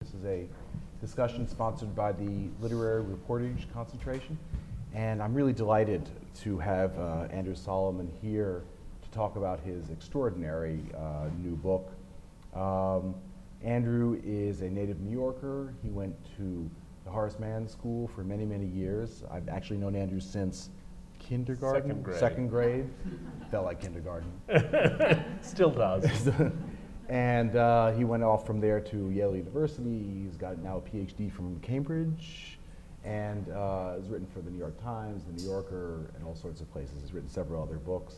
This is a discussion sponsored by the Literary Reportage Concentration, and I'm really delighted to have Andrew Solomon here to talk about his extraordinary new book. Andrew is a native New Yorker. He went to the Horace Mann School for many, many years. I've actually known Andrew since kindergarten? Second grade. Felt like kindergarten. Still does. And he went off from there to Yale University. He's got now a PhD from Cambridge, and has written for the New York Times, the New Yorker, and all sorts of places. He's written several other books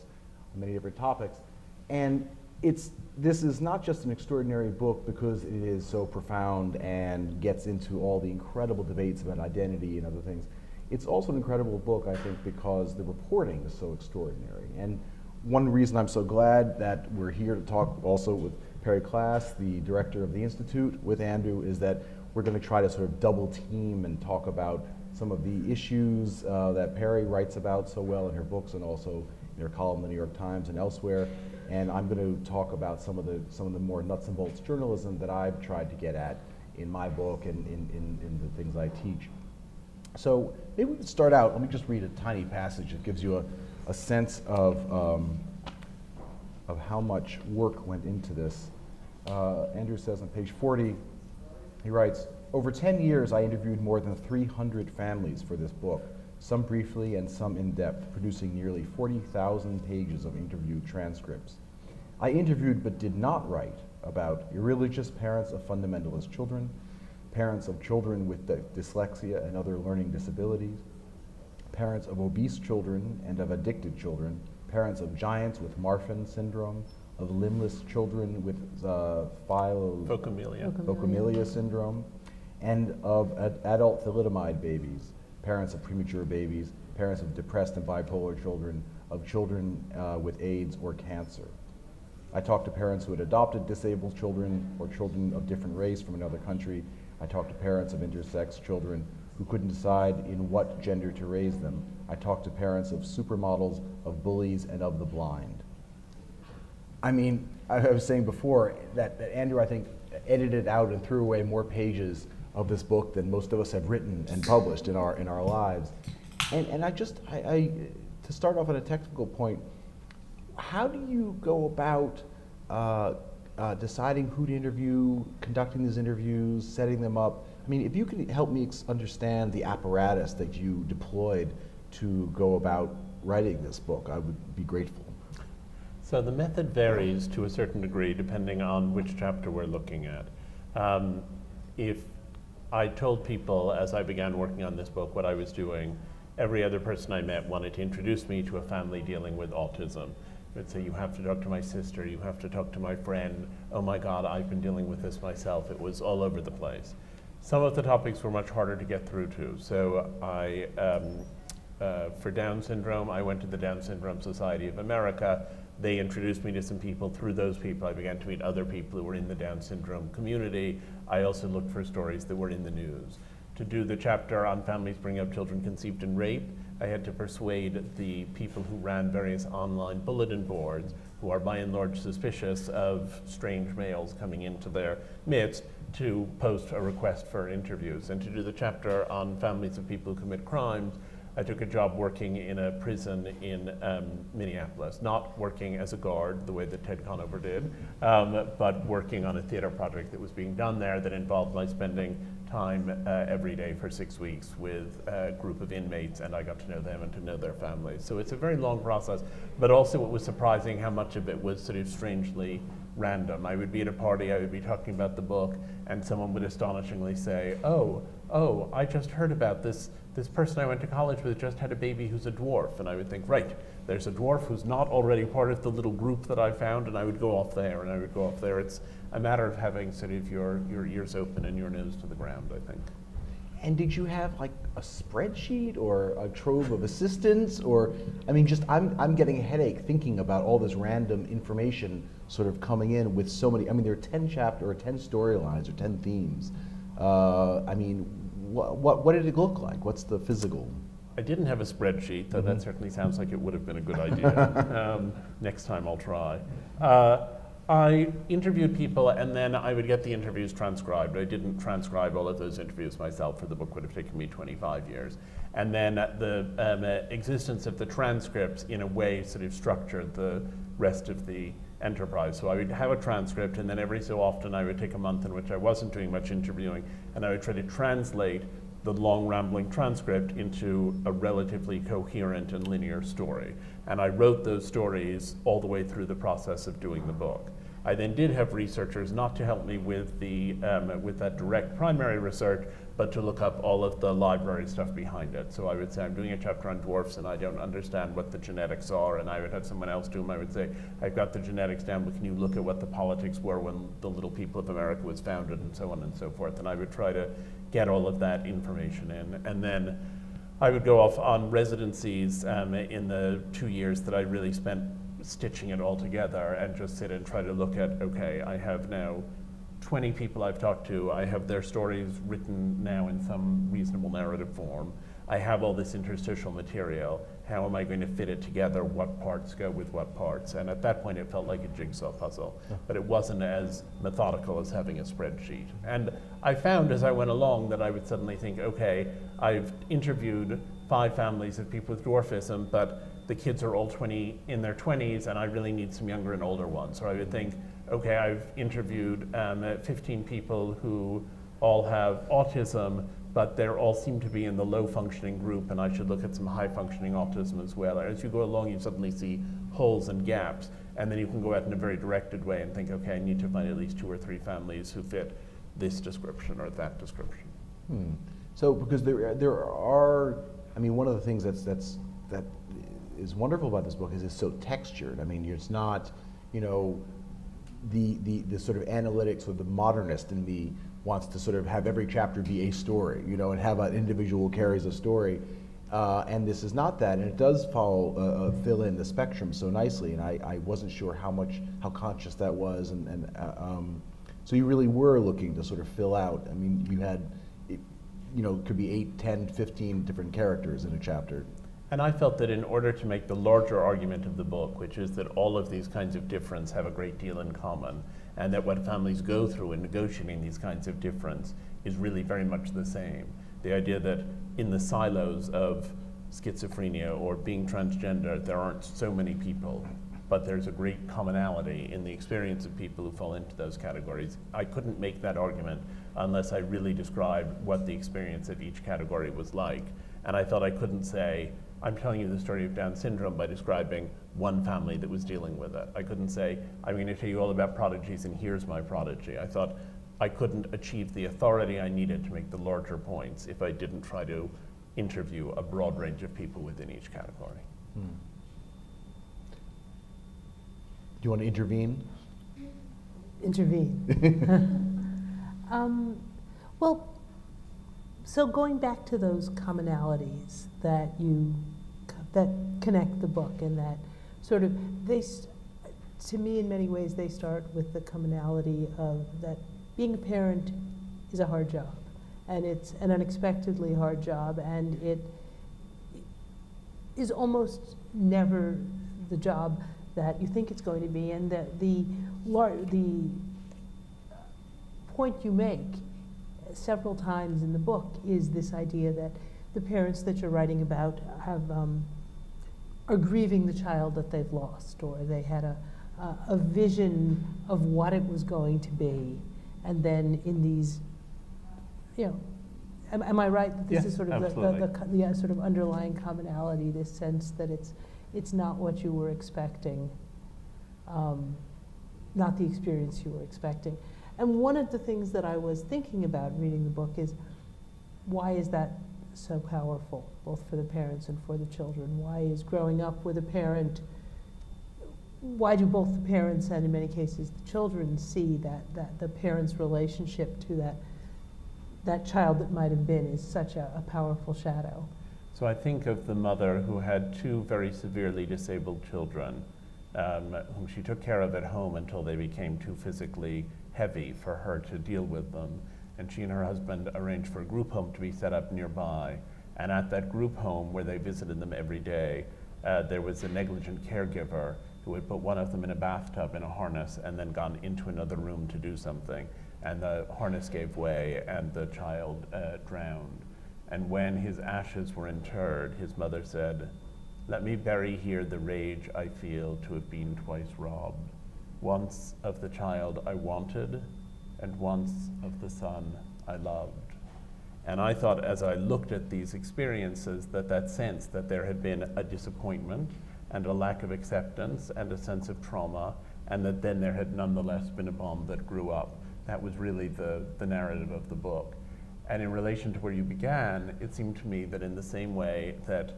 on many different topics. And this is not just an extraordinary book because it is so profound and gets into all the incredible debates about identity and other things. It's also an incredible book, I think, because the reporting is so extraordinary. And one reason I'm so glad that we're here to talk also with Perri Klass, the director of the Institute, with Andrew, is that we're going to try to sort of double team and talk about some of the issues that Perri writes about so well in her books and also in her column in the New York Times and elsewhere. And I'm going to talk about some of the more nuts and bolts journalism that I've tried to get at in my book and in the things I teach. So maybe we can start out. Let me just read a tiny passage that gives you a sense of how much work went into this. Andrew says on page 40, he writes, "Over 10 years I interviewed more than 300 families for this book, some briefly and some in depth, producing nearly 40,000 pages of interview transcripts. I interviewed but did not write about irreligious parents of fundamentalist children, parents of children with dyslexia and other learning disabilities, parents of obese children and of addicted children, parents of giants with Marfan syndrome, of limbless children with Phocomelia syndrome, and of adult thalidomide babies, parents of premature babies, parents of depressed and bipolar children, of children with AIDS or cancer. I talked to parents who had adopted disabled children or children of different race from another country. I talked to parents of intersex children who couldn't decide in what gender to raise them. I talked to parents of supermodels, of bullies, and of the blind." I mean, I was saying before that Andrew, I think, edited out and threw away more pages of this book than most of us have written and published in our lives. And I to start off at a technical point, how do you go about deciding who to interview, conducting these interviews, setting them up? I mean, if you can help me understand the apparatus that you deployed to go about writing this book, I would be grateful. So the method varies to a certain degree depending on which chapter we're looking at. If I told people as I began working on this book what I was doing, every other person I met wanted to introduce me to a family dealing with autism. They'd say, "You have to talk to my sister, you have to talk to my friend, oh my God, I've been dealing with this myself." It was all over the place. Some of the topics were much harder to get through to. So for Down syndrome, I went to the Down Syndrome Society of America. They introduced me to some people. Through those people, I began to meet other people who were in the Down syndrome community. I also looked for stories that were in the news. To do the chapter on families bringing up children conceived in rape, I had to persuade the people who ran various online bulletin boards, who are by and large suspicious of strange males coming into their midst, to post a request for interviews. And to do the chapter on families of people who commit crimes, I took a job working in a prison in Minneapolis, not working as a guard the way that Ted Conover did, but working on a theater project that was being done there that involved my spending time every day for 6 weeks with a group of inmates, and I got to know them and to know their families. So it's a very long process, but also it was surprising how much of it was sort of strangely random. I would be at a party, I would be talking about the book, and someone would astonishingly say, oh, I just heard about this person I went to college with just had a baby who's a dwarf. And I would think, right, there's a dwarf who's not already part of the little group that I found, and I would go off there, and I would go off there. It's a matter of having sort of your ears open and your nose to the ground, I think. And did you have like a spreadsheet or a trove of assistants, or, I mean, just I'm getting a headache thinking about all this random information sort of coming in with so many. I mean, there are 10 chapters or 10 storylines or 10 themes. I mean, what did it look like? What's the physical? I didn't have a spreadsheet, though that certainly sounds like it would have been a good idea. Next time I'll try. I interviewed people, and then I would get the interviews transcribed. I didn't transcribe all of those interviews myself, for the book would have taken me 25 years. And then the existence of the transcripts, in a way, sort of structured the rest of the enterprise. So I would have a transcript, and then every so often I would take a month in which I wasn't doing much interviewing, and I would try to translate the long rambling transcript into a relatively coherent and linear story. And I wrote those stories all the way through the process of doing the book. I then did have researchers, not to help me with with that direct primary research, but to look up all of the library stuff behind it. So I would say, I'm doing a chapter on dwarfs and I don't understand what the genetics are, and I would have someone else do them. I would say, I've got the genetics down, but can you look at what the politics were when the Little People of America was founded, and so on and so forth. And I would try to get all of that information in. And then I would go off on residencies in the 2 years that I really spent stitching it all together, and just sit and try to look at, okay, I have now 20 people I've talked to, I have their stories written now in some reasonable narrative form, I have all this interstitial material, how am I going to fit it together, what parts go with what parts? And at that point it felt like a jigsaw puzzle, but it wasn't as methodical as having a spreadsheet. And I found as I went along that I would suddenly think, okay, I've interviewed 5 families of people with dwarfism, but the kids are all in their 20s, and I really need some younger and older ones. So I would think, okay, I've interviewed 15 people who all have autism, but they all seem to be in the low functioning group, and I should look at some high functioning autism as well. As you go along, you suddenly see holes and gaps, and then you can go out in a very directed way and think, okay, I need to find at least 2 or 3 families who fit this description or that description. So, because there are, I mean, one of the things that is wonderful about this book is it's so textured. I mean, it's not, you know, the sort of analytics or the modernist in me wants to sort of have every chapter be a story, you know, and have an individual carries a story. And this is not that, and it does fill in the spectrum so nicely. And I wasn't sure how conscious that was, and so you really were looking to sort of fill out. I mean, you had, you know, it could be 8, 10, 15 different characters in a chapter. And I felt that in order to make the larger argument of the book, which is that all of these kinds of difference have a great deal in common, and that what families go through in negotiating these kinds of difference is really very much the same. The idea that in the silos of schizophrenia or being transgender, there aren't so many people, but there's a great commonality in the experience of people who fall into those categories. I couldn't make that argument unless I really described what the experience of each category was like. And I thought I couldn't say, I'm telling you the story of Down syndrome by describing one family that was dealing with it. I couldn't say, I'm going to tell you all about prodigies and here's my prodigy. I thought I couldn't achieve the authority I needed to make the larger points if I didn't try to interview a broad range of people within each category. Do you want to intervene? Well, so going back to those commonalities that connect the book, and that sort of, to me in many ways they start with the commonality of that being a parent is a hard job, and it's an unexpectedly hard job, and it is almost never the job that you think it's going to be, and that the point you make several times in the book is this idea that the parents that you're writing about are grieving the child that they've lost, or they had a vision of what it was going to be, and then in these, you know, am I right that this is sort of the sort of underlying commonality, this sense that it's not what you were expecting, not the experience you were expecting. And one of the things that I was thinking about reading the book is, why is that so powerful, both for the parents and for the children? Why is growing up with a parent, why do both the parents and in many cases the children see that the parent's relationship to that child that might have been is such a powerful shadow? So I think of the mother who had 2 very severely disabled children, whom she took care of at home until they became too physically heavy for her to deal with them. And she and her husband arranged for a group home to be set up nearby. And at that group home, where they visited them every day, there was a negligent caregiver who had put one of them in a bathtub in a harness and then gone into another room to do something, and the harness gave way and the child drowned. And when his ashes were interred, his mother said, "Let me bury here the rage I feel to have been twice robbed, once of the child I wanted, and once of the son I loved." And I thought, as I looked at these experiences, that sense that there had been a disappointment and a lack of acceptance and a sense of trauma, and that then there had nonetheless been a bomb that grew up. That was really the narrative of the book. And in relation to where you began, it seemed to me that in the same way that,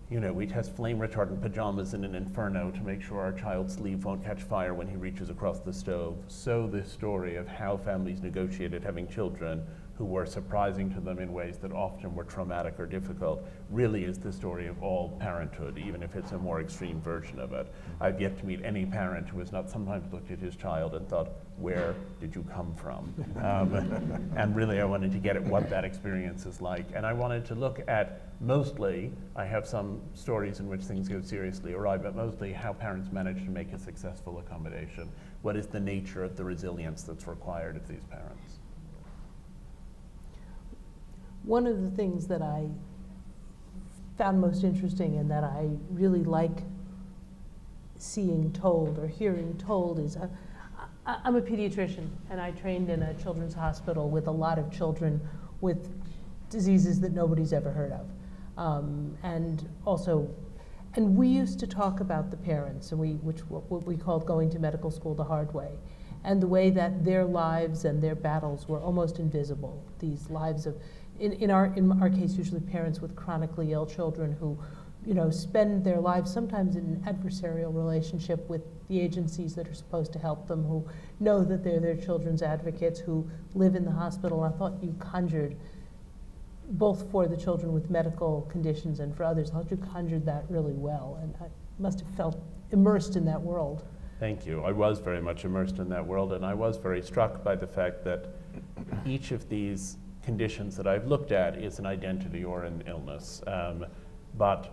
you know, we test flame retardant pajamas in an inferno to make sure our child's sleeve won't catch fire when he reaches across the stove, so this story of how families negotiated having children who were surprising to them in ways that often were traumatic or difficult really is the story of all parenthood, even if it's a more extreme version of it. I've yet to meet any parent who has not sometimes looked at his child and thought, where did you come from? And really I wanted to get at what that experience is like. And I wanted to look at mostly, I have some stories in which things go seriously awry, but mostly how parents manage to make a successful accommodation. What is the nature of the resilience that's required of these parents? One of the things that I found most interesting and that I really like seeing told or hearing told is, I'm a pediatrician and I trained in a children's hospital with a lot of children with diseases that nobody's ever heard of. And we used to talk about the parents, and what we called going to medical school the hard way, and the way that their lives and their battles were almost invisible. These lives of, in our case, usually parents with chronically ill children who, you know, spend their lives sometimes in an adversarial relationship with the agencies that are supposed to help them, who know that they're their children's advocates, who live in the hospital. I thought you conjured, both for the children with medical conditions and for others, I thought you conjured that really well, and I must have felt immersed in that world. Thank you. I was very much immersed in that world, and I was very struck by the fact that each of these conditions that I've looked at is an identity or an illness. But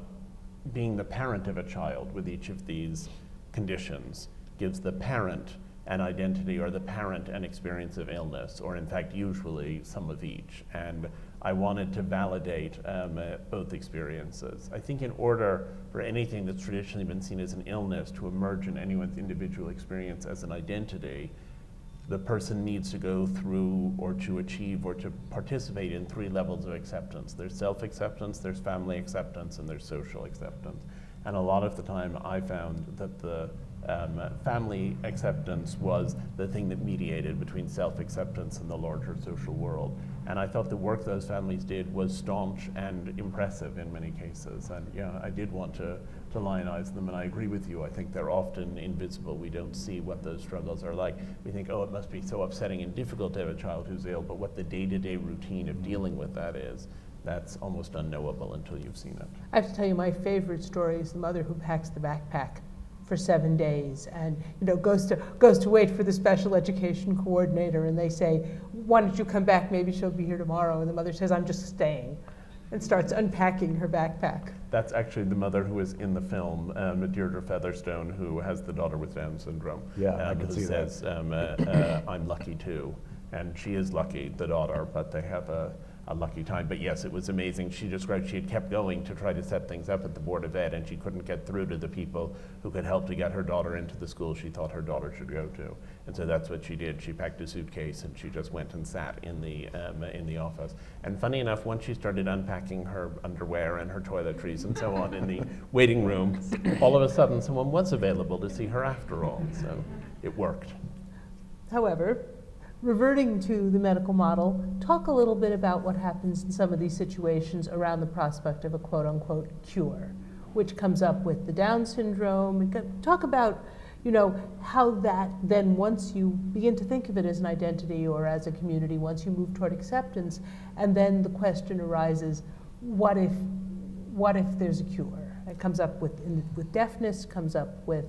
being the parent of a child with each of these conditions gives the parent an identity or the parent an experience of illness, or in fact usually some of each. And I wanted to validate both experiences. I think in order for anything that's traditionally been seen as an illness to emerge in anyone's individual experience as an identity, the person needs to go through or to achieve or to participate in 3 levels of acceptance. There's self-acceptance, there's family acceptance, and there's social acceptance. And a lot of the time I found that the family acceptance was the thing that mediated between self-acceptance and the larger social world. And I thought the work those families did was staunch and impressive in many cases. And yeah, I did want to lionize them, and I agree with you. I think they're often invisible. We don't see what those struggles are like. We think, oh, it must be so upsetting and difficult to have a child who's ill, but what the day-to-day routine of dealing with that is, that's almost unknowable until you've seen it. I have to tell you, my favorite story is the mother who packs the backpack for 7 days and, you know, goes to wait for the special education coordinator, and they say, why don't you come back, maybe she'll be here tomorrow, and the mother says, I'm just staying, and starts unpacking her backpack. That's actually the mother who is in the film, Deirdre Featherstone, who has the daughter with Down syndrome. Yeah, I can who see says, I'm lucky too. And she is lucky, the daughter, but they have a lucky time. But yes, it was amazing. She described she had kept going to try to set things up at the Board of Ed, and she couldn't get through to the people who could help to get her daughter into the school she thought her daughter should go to. And so that's what she did. She packed a suitcase and she just went and sat in the office. And funny enough, once she started unpacking her underwear and her toiletries and so on in the waiting room, all of a sudden someone was available to see her after all. So it worked. However, reverting to the medical model, talk a little bit about what happens in some of these situations around the prospect of a quote-unquote cure, which comes up with the Down syndrome. Talk about, you know, how that then, once you begin to think of it as an identity or as a community, once you move toward acceptance, and then the question arises, what if there's a cure? It comes up with deafness, comes up with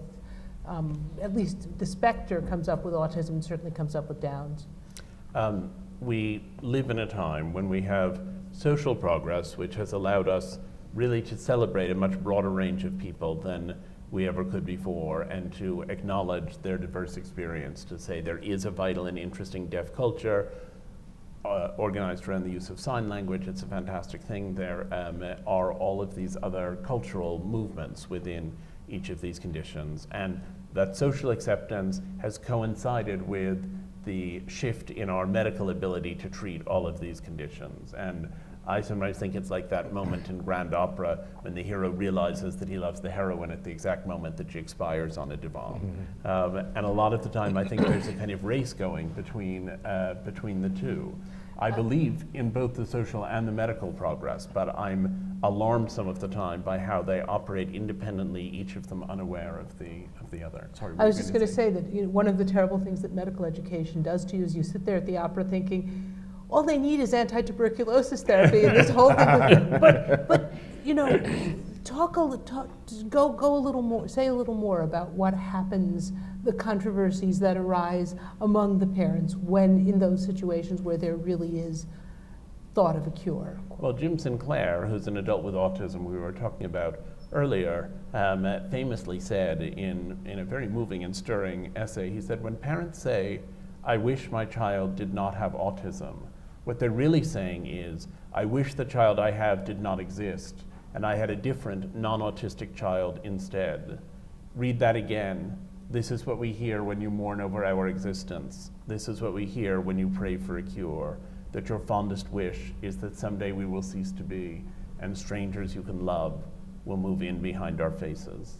at least the specter comes up with autism, and certainly comes up with Downs. We live in a time when we have social progress, which has allowed us really to celebrate a much broader range of people than we ever could before, and to acknowledge their diverse experience, to say there is a vital and interesting deaf culture organized around the use of sign language. It's a fantastic thing. There are all of these other cultural movements within each of these conditions, and that social acceptance has coincided with the shift in our medical ability to treat all of these conditions. And I sometimes think it's like that moment in Grand Opera when the hero realizes that he loves the heroine at the exact moment that she expires on a divan. And a lot of the time I think there's a kind of race going between the two. I believe in both the social and the medical progress, but I'm alarmed some of the time by how they operate independently, each of them unaware of the other. Sorry, I was just going to say that one of the terrible things that medical education does to you is you sit there at the opera thinking, all they need is anti-tuberculosis therapy and this whole thing. But go a little more, say a little more about what happens, the controversies that arise among the parents when in those situations where there really is thought of a cure. Well, Jim Sinclair, who's an adult with autism we were talking about earlier, famously said in a very moving and stirring essay, he said, when parents say, I wish my child did not have autism, what they're really saying is, I wish the child I have did not exist, and I had a different non-autistic child instead. Read that again. This is what we hear when you mourn over our existence. This is what we hear when you pray for a cure, that your fondest wish is that someday we will cease to be, and strangers you can love will move in behind our faces.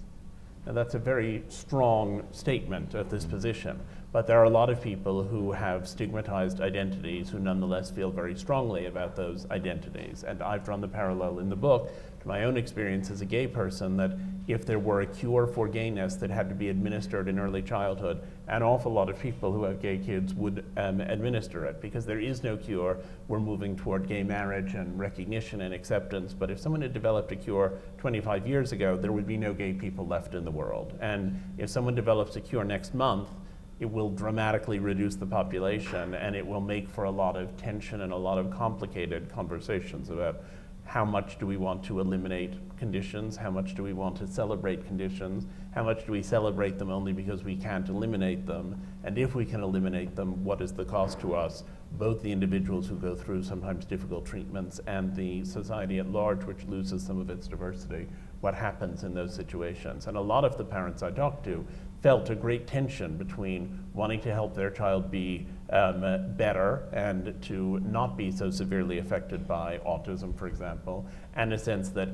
Now that's a very strong statement of this position, but there are a lot of people who have stigmatized identities who nonetheless feel very strongly about those identities. And I've drawn the parallel in the book to my own experience as a gay person that if there were a cure for gayness that had to be administered in early childhood, an awful lot of people who have gay kids would administer it. Because there is no cure, we're moving toward gay marriage and recognition and acceptance. But if someone had developed a cure 25 years ago, there would be no gay people left in the world. And if someone develops a cure next month, it will dramatically reduce the population, and it will make for a lot of tension and a lot of complicated conversations about how much do we want to eliminate conditions, how much do we want to celebrate conditions, how much do we celebrate them only because we can't eliminate them, and if we can eliminate them, what is the cost to us, both the individuals who go through sometimes difficult treatments and the society at large, which loses some of its diversity, what happens in those situations. And a lot of the parents I talked to felt a great tension between wanting to help their child be better and to not be so severely affected by autism, for example, and a sense that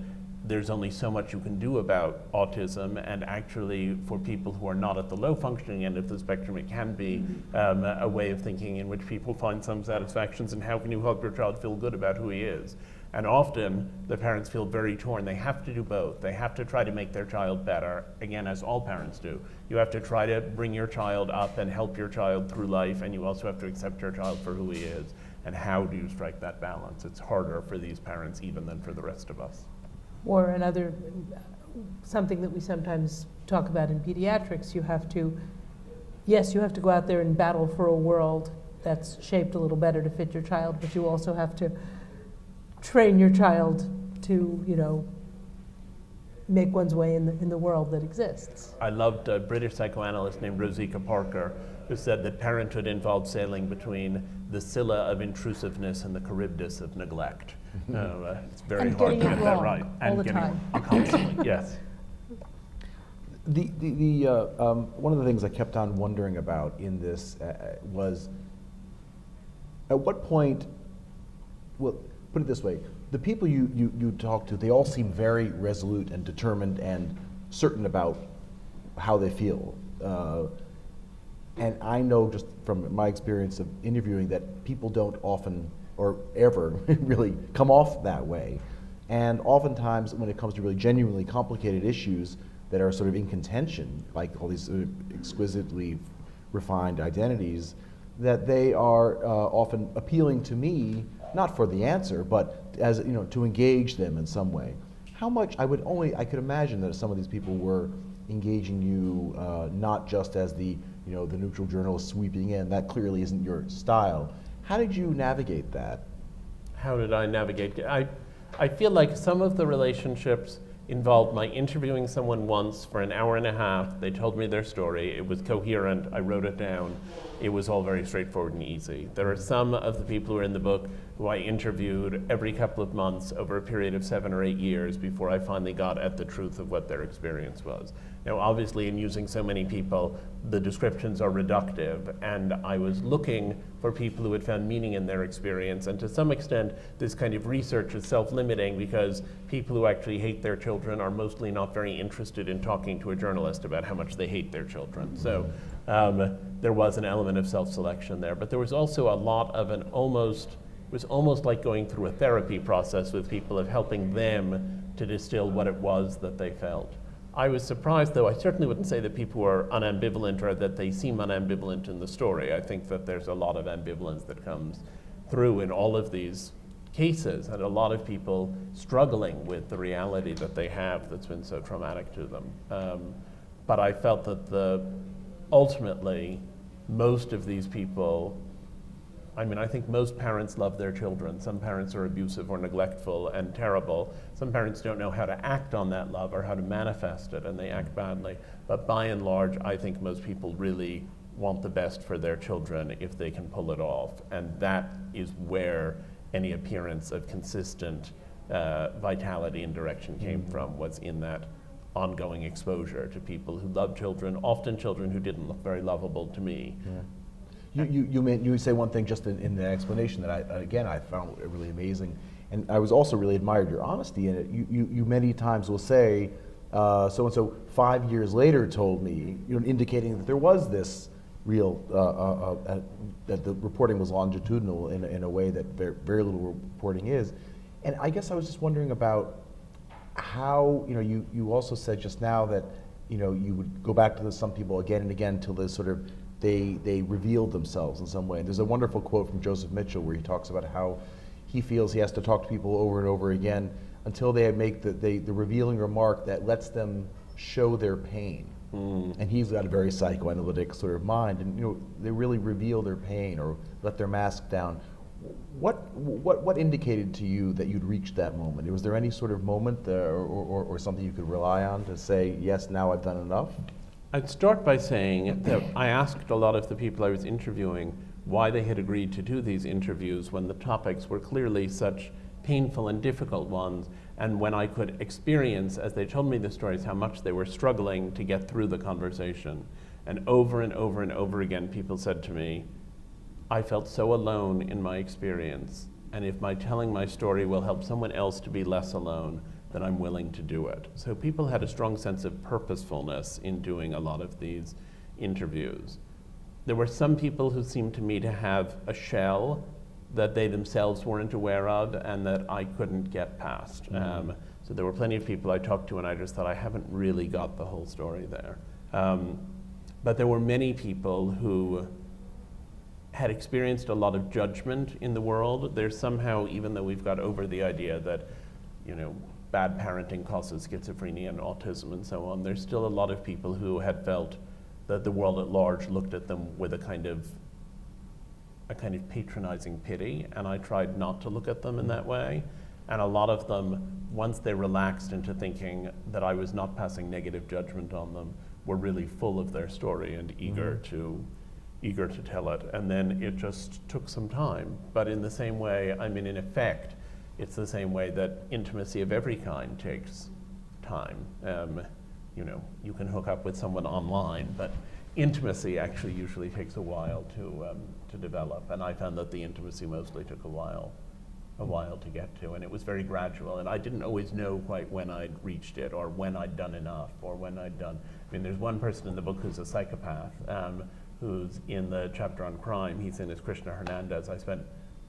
there's only so much you can do about autism, and actually for people who are not at the low functioning end of the spectrum, it can be a way of thinking in which people find some satisfactions in how can you help your child feel good about who he is. And often the parents feel very torn. They have to do both. They have to try to make their child better, again, as all parents do. You have to try to bring your child up and help your child through life, and you also have to accept your child for who he is. And how do you strike that balance? It's harder for these parents even than for the rest of us. Or something that we sometimes talk about in pediatrics, you have to go out there and battle for a world that's shaped a little better to fit your child, but you also have to train your child to, make one's way in the world that exists. I loved a British psychoanalyst named Rosika Parker, who said that parenthood involved sailing between the Scylla of intrusiveness and the Charybdis of neglect. It's very and hard to get that wrong right. All the time. Constantly, yes. One of the things I kept on wondering about in this was, at what point, well, put it this way, the people you talk to, they all seem very resolute and determined and certain about how they feel. And I know just from my experience of interviewing that people don't often or ever really come off that way. And oftentimes when it comes to really genuinely complicated issues that are sort of in contention, like all these exquisitely refined identities, that they are often appealing to me, not for the answer, but as to engage them in some way. How much I could imagine that some of these people were engaging you not just as the neutral journalist sweeping in. That clearly isn't your style. How did you navigate that? How did I navigate? I feel like some of the relationships involved my interviewing someone once for an hour and a half. They told me their story. It was coherent. I wrote it down. It was all very straightforward and easy. There are some of the people who are in the book who I interviewed every couple of months over a period of 7 or 8 years before I finally got at the truth of what their experience was. Now, obviously, in using so many people, the descriptions are reductive, and I was looking for people who had found meaning in their experience, and to some extent, this kind of research is self-limiting because people who actually hate their children are mostly not very interested in talking to a journalist about how much they hate their children. So there was an element of self-selection there, but there was also a lot of it was almost like going through a therapy process with people of helping them to distill what it was that they felt. I was surprised, though I certainly wouldn't say that people were unambivalent or that they seem unambivalent in the story. I think that there's a lot of ambivalence that comes through in all of these cases, and a lot of people struggling with the reality that they have that's been so traumatic to them. But I felt that ultimately, most of these people, I think most parents love their children. Some parents are abusive or neglectful and terrible. Some parents don't know how to act on that love or how to manifest it, and they act badly. But by and large, I think most people really want the best for their children if they can pull it off. And that is where any appearance of consistent vitality and direction came from, was in that ongoing exposure to people who love children, often children who didn't look very lovable to me. Yeah. You say one thing just in the explanation that I found really amazing, and I was also really admired your honesty in it. You many times will say, so and so 5 years later told me, indicating that there was this real that the reporting was longitudinal in a way that very little reporting is, and I guess I was just wondering about how you also said just now that you would go back to some people again and again till this sort of they revealed themselves in some way. And there's a wonderful quote from Joseph Mitchell where he talks about how he feels he has to talk to people over and over again until they make the revealing remark that lets them show their pain. And he's got a very psychoanalytic sort of mind, and they really reveal their pain or let their mask down. What indicated to you that you'd reached that moment? Was there any sort of moment or something you could rely on to say, yes, now I've done enough? I'd start by saying that I asked a lot of the people I was interviewing why they had agreed to do these interviews when the topics were clearly such painful and difficult ones, and when I could experience, as they told me the stories, how much they were struggling to get through the conversation. And over and over and over again, people said to me, I felt so alone in my experience, and if my telling my story will help someone else to be less alone, then I'm willing to do it. So people had a strong sense of purposefulness in doing a lot of these interviews. There were some people who seemed to me to have a shell that they themselves weren't aware of and that I couldn't get past. So there were plenty of people I talked to and I just thought, I haven't really got the whole story there. But there were many people who had experienced a lot of judgment in the world. There's somehow, even though we've got over the idea that, bad parenting causes schizophrenia and autism and so on, there's still a lot of people who had felt that the world at large looked at them with a kind of patronizing pity, and I tried not to look at them in that way. And a lot of them, once they relaxed into thinking that I was not passing negative judgment on them, were really full of their story and eager to tell it. And then it just took some time. But in the same way, in effect, it's the same way that intimacy of every kind takes time. You can hook up with someone online, but intimacy actually usually takes a while to develop. And I found that the intimacy mostly took a while to get to, and it was very gradual. And I didn't always know quite when I'd reached it, or when I'd done enough, or when I'd done. There's one person in the book who's a psychopath, who's in the chapter on crime. He's in as Krishna Hernandez. I spent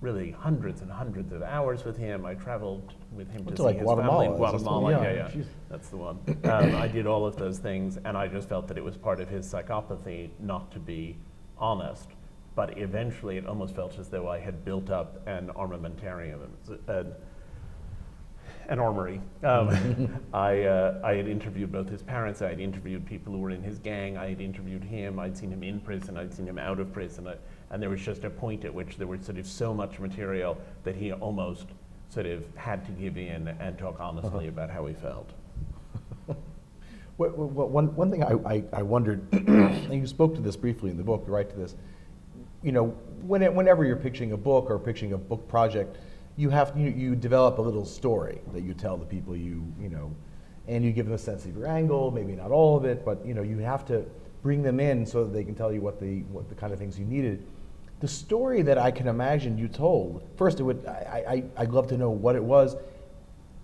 really hundreds and hundreds of hours with him. I traveled with him to see his family in Guatemala. Yeah. That's the one. I did all of those things, and I just felt that it was part of his psychopathy not to be honest. But eventually it almost felt as though I had built up an armamentarium, an armory. I had interviewed both his parents, I had interviewed people who were in his gang, I had interviewed him, I'd seen him in prison, I'd seen him out of prison, and there was just a point at which there was sort of so much material that he almost sort of had to give in and talk honestly about how he felt. One thing I wondered, and you spoke to this briefly in the book, you write to this, whenever you're pitching a book or pitching a book project, you develop a little story that you tell the people and you give them a sense of your angle, maybe not all of it, but you have to bring them in so that they can tell you what the kind of things you needed. The story that I can imagine you told, first I'd love to know what it was,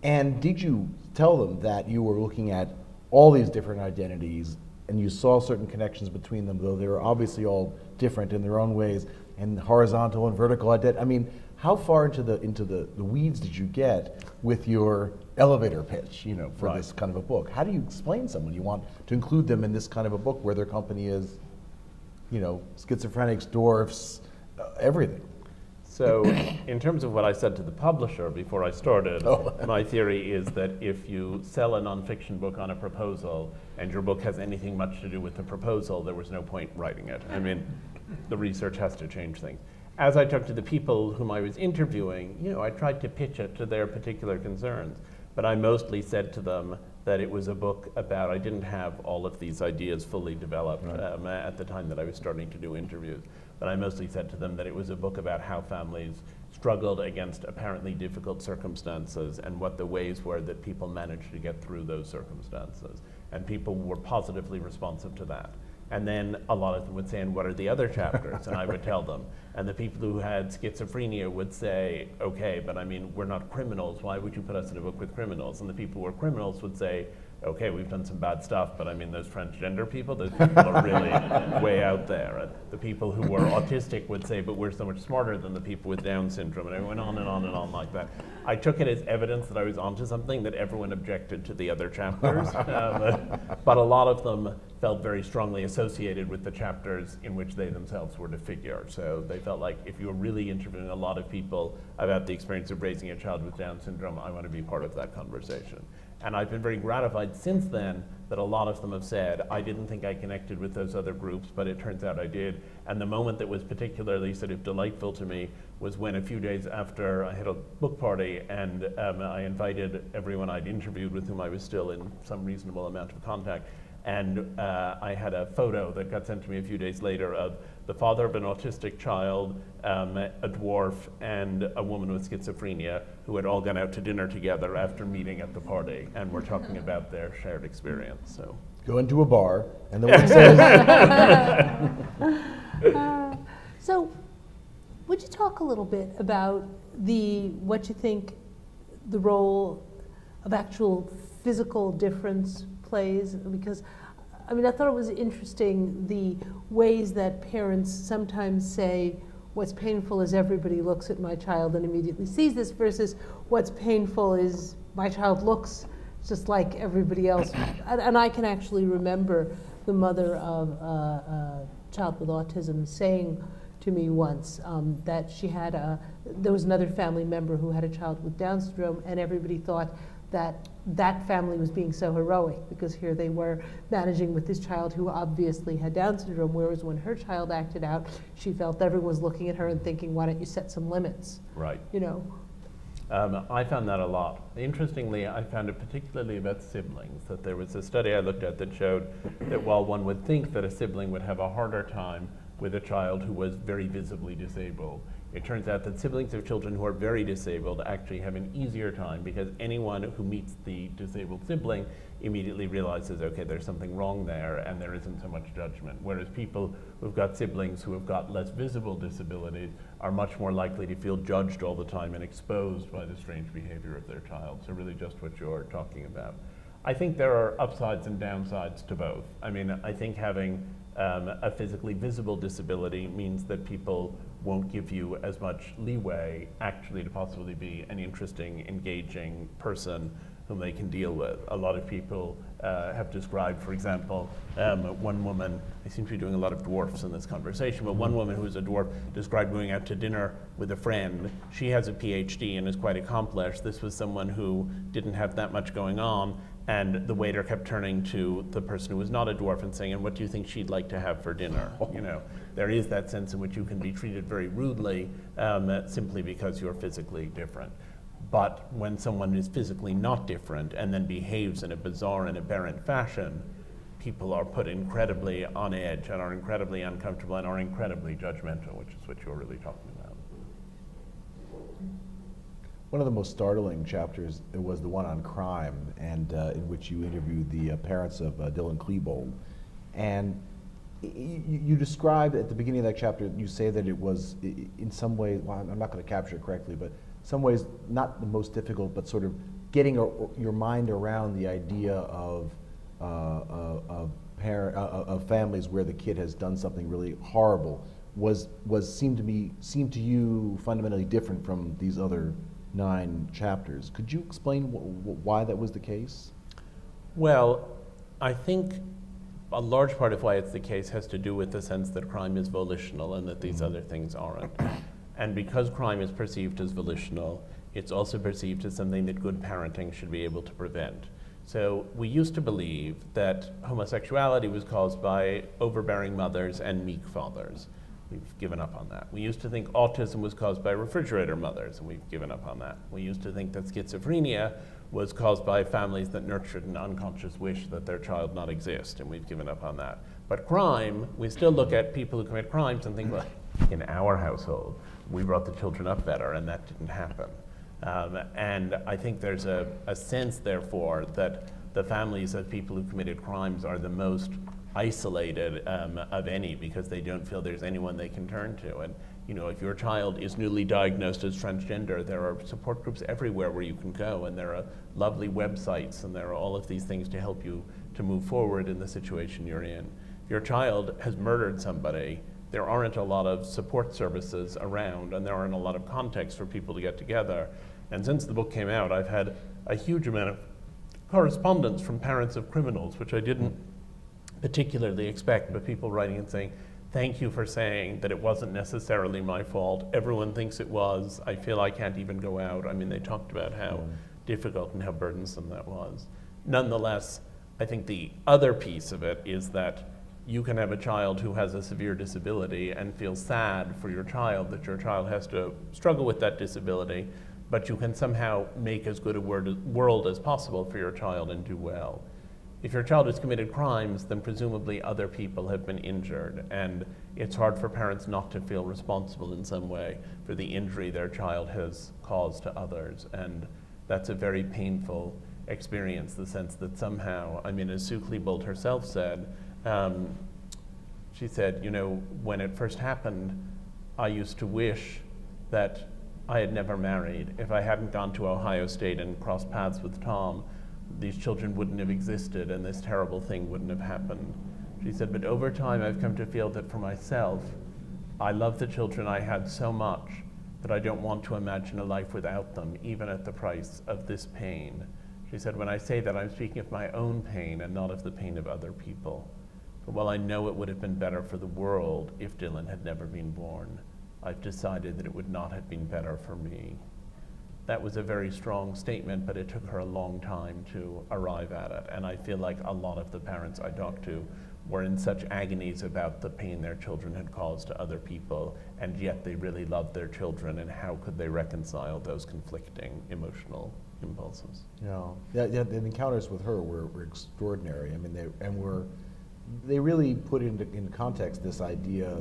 and did you tell them that you were looking at all these different identities and you saw certain connections between them, though they were obviously all different in their own ways, and horizontal and vertical identity? I mean, how far into the weeds did you get with your elevator pitch, for this kind of a book? How do you explain someone you want to include them in this kind of a book where their company is, schizophrenics, dwarfs, everything? So in terms of what I said to the publisher before I started, my theory is that if you sell a nonfiction book on a proposal and your book has anything much to do with the proposal, there was no point writing it. I mean, the research has to change things. As I talked to the people whom I was interviewing, I tried to pitch it to their particular concerns, but I mostly said to them that it was a book about, I didn't have all of these ideas fully developed at the time that I was starting to do interviews, but I mostly said to them that it was a book about how families struggled against apparently difficult circumstances and what the ways were that people managed to get through those circumstances. And people were positively responsive to that. And then a lot of them would say, and what are the other chapters? And I would tell them. And the people who had schizophrenia would say, okay, but I mean, we're not criminals. Why would you put us in a book with criminals? And the people who were criminals would say, okay, we've done some bad stuff, but I mean, those transgender people, those people are really way out there. And the people who were autistic would say, but we're so much smarter than the people with Down syndrome. And it went on and on and on like that. I took it as evidence that I was onto something, that everyone objected to the other chapters. But a lot of them felt very strongly associated with the chapters in which they themselves were to figure. So they felt like if you were really interviewing a lot of people about the experience of raising a child with Down syndrome, I want to be part of that conversation. And I've been very gratified since then that a lot of them have said, I didn't think I connected with those other groups, but it turns out I did. And the moment that was particularly sort of delightful to me was when a few days after I had a book party and I invited everyone I'd interviewed with whom I was still in some reasonable amount of contact. And I had a photo that got sent to me a few days later of the father of an autistic child, a dwarf, and a woman with schizophrenia who had all gone out to dinner together after meeting at the party, and were talking about their shared experience. So go into a bar, and the one says... So would you talk a little bit about what you think the role of actual physical difference plays? Because I mean, I thought it was interesting the ways that parents sometimes say what's painful is everybody looks at my child and immediately sees this, versus what's painful is my child looks just like everybody else. And I can actually remember the mother of a child with autism saying to me once that she had there was another family member who had a child with Down syndrome, and everybody thought that family was being so heroic because here they were managing with this child who obviously had Down syndrome, whereas when her child acted out, she felt everyone was looking at her and thinking, why don't you set some limits? Right. I found that a lot. Interestingly, I found it particularly about siblings, that there was a study I looked at that showed that while one would think that a sibling would have a harder time with a child who was very visibly disabled, it turns out that siblings of children who are very disabled actually have an easier time, because anyone who meets the disabled sibling immediately realizes, okay, there's something wrong there, and there isn't so much judgment. Whereas people who've got siblings who have got less visible disabilities are much more likely to feel judged all the time and exposed by the strange behavior of their child. So really just what you're talking about. I think there are upsides and downsides to both. I mean, I think having a physically visible disability means that people won't give you as much leeway actually to possibly be an interesting, engaging person whom they can deal with. A lot of people have described, for example, one woman, I seem to be doing a lot of dwarfs in this conversation, but one woman who's a dwarf described going out to dinner with a friend. She has a PhD and is quite accomplished. This was someone who didn't have that much going on, and the waiter kept turning to the person who was not a dwarf and saying, and what do you think she'd like to have for dinner? There is that sense in which you can be treated very rudely simply because you're physically different. But when someone is physically not different and then behaves in a bizarre and aberrant fashion, people are put incredibly on edge and are incredibly uncomfortable and are incredibly judgmental, which is what you're really talking about. One of the most startling chapters was the one on crime, and in which you interviewed the parents of Dylan Klebold. And you described at the beginning of that chapter, you say that it was in some ways, well, I'm not going to capture it correctly, but some ways not the most difficult, but sort of getting your mind around the idea of families where the kid has done something really horrible seemed to you fundamentally different from these other 9 chapters. Could you explain why that was the case? Well, I think a large part of why it's the case has to do with the sense that crime is volitional and that these other things aren't. And because crime is perceived as volitional, it's also perceived as something that good parenting should be able to prevent. So we used to believe that homosexuality was caused by overbearing mothers and meek fathers. We've given up on that. We used to think autism was caused by refrigerator mothers, and we've given up on that. We used to think that schizophrenia was caused by families that nurtured an unconscious wish that their child not exist, and we've given up on that. But crime, we still look at people who commit crimes and think, well, in our household, we brought the children up better, and that didn't happen. And I think there's a sense, therefore, that the families of people who committed crimes are the most isolated of any, because they don't feel there's anyone they can turn to. And you know, if your child is newly diagnosed as transgender, there are support groups everywhere where you can go, and there are lovely websites, and there are all of these things to help you to move forward in the situation you're in. If your child has murdered somebody, there aren't a lot of support services around, and there aren't a lot of context for people to get together. And since the book came out, I've had a huge amount of correspondence from parents of criminals, which I didn't particularly expect, but people writing and saying, thank you for saying that it wasn't necessarily my fault. Everyone thinks it was. I feel I can't even go out. I mean, they talked about how difficult and how burdensome that was. Nonetheless, I think the other piece of it is that you can have a child who has a severe disability and feel sad for your child that your child has to struggle with that disability, but you can somehow make as good a world as possible for your child and do well. If your child has committed crimes, then presumably other people have been injured, and it's hard for parents not to feel responsible in some way for the injury their child has caused to others. And that's a very painful experience, the sense that somehow, I mean, as Sue Klebold herself said, she said, you know, when it first happened, I used to wish that I had never married. If I hadn't gone to Ohio State and crossed paths with Tom, these children wouldn't have existed and this terrible thing wouldn't have happened. She said, but over time I've come to feel that for myself, I love the children I had so much that I don't want to imagine a life without them, even at the price of this pain. She said, when I say that, I'm speaking of my own pain and not of the pain of other people. But while I know it would have been better for the world if Dylan had never been born, I've decided that it would not have been better for me. That was a very strong statement, but it took her a long time to arrive at it. And I feel like a lot of the parents I talked to were in such agonies about the pain their children had caused to other people, and yet they really loved their children, and how could they reconcile those conflicting emotional impulses? Yeah, the encounters with her were extraordinary. I mean, they really put into context this idea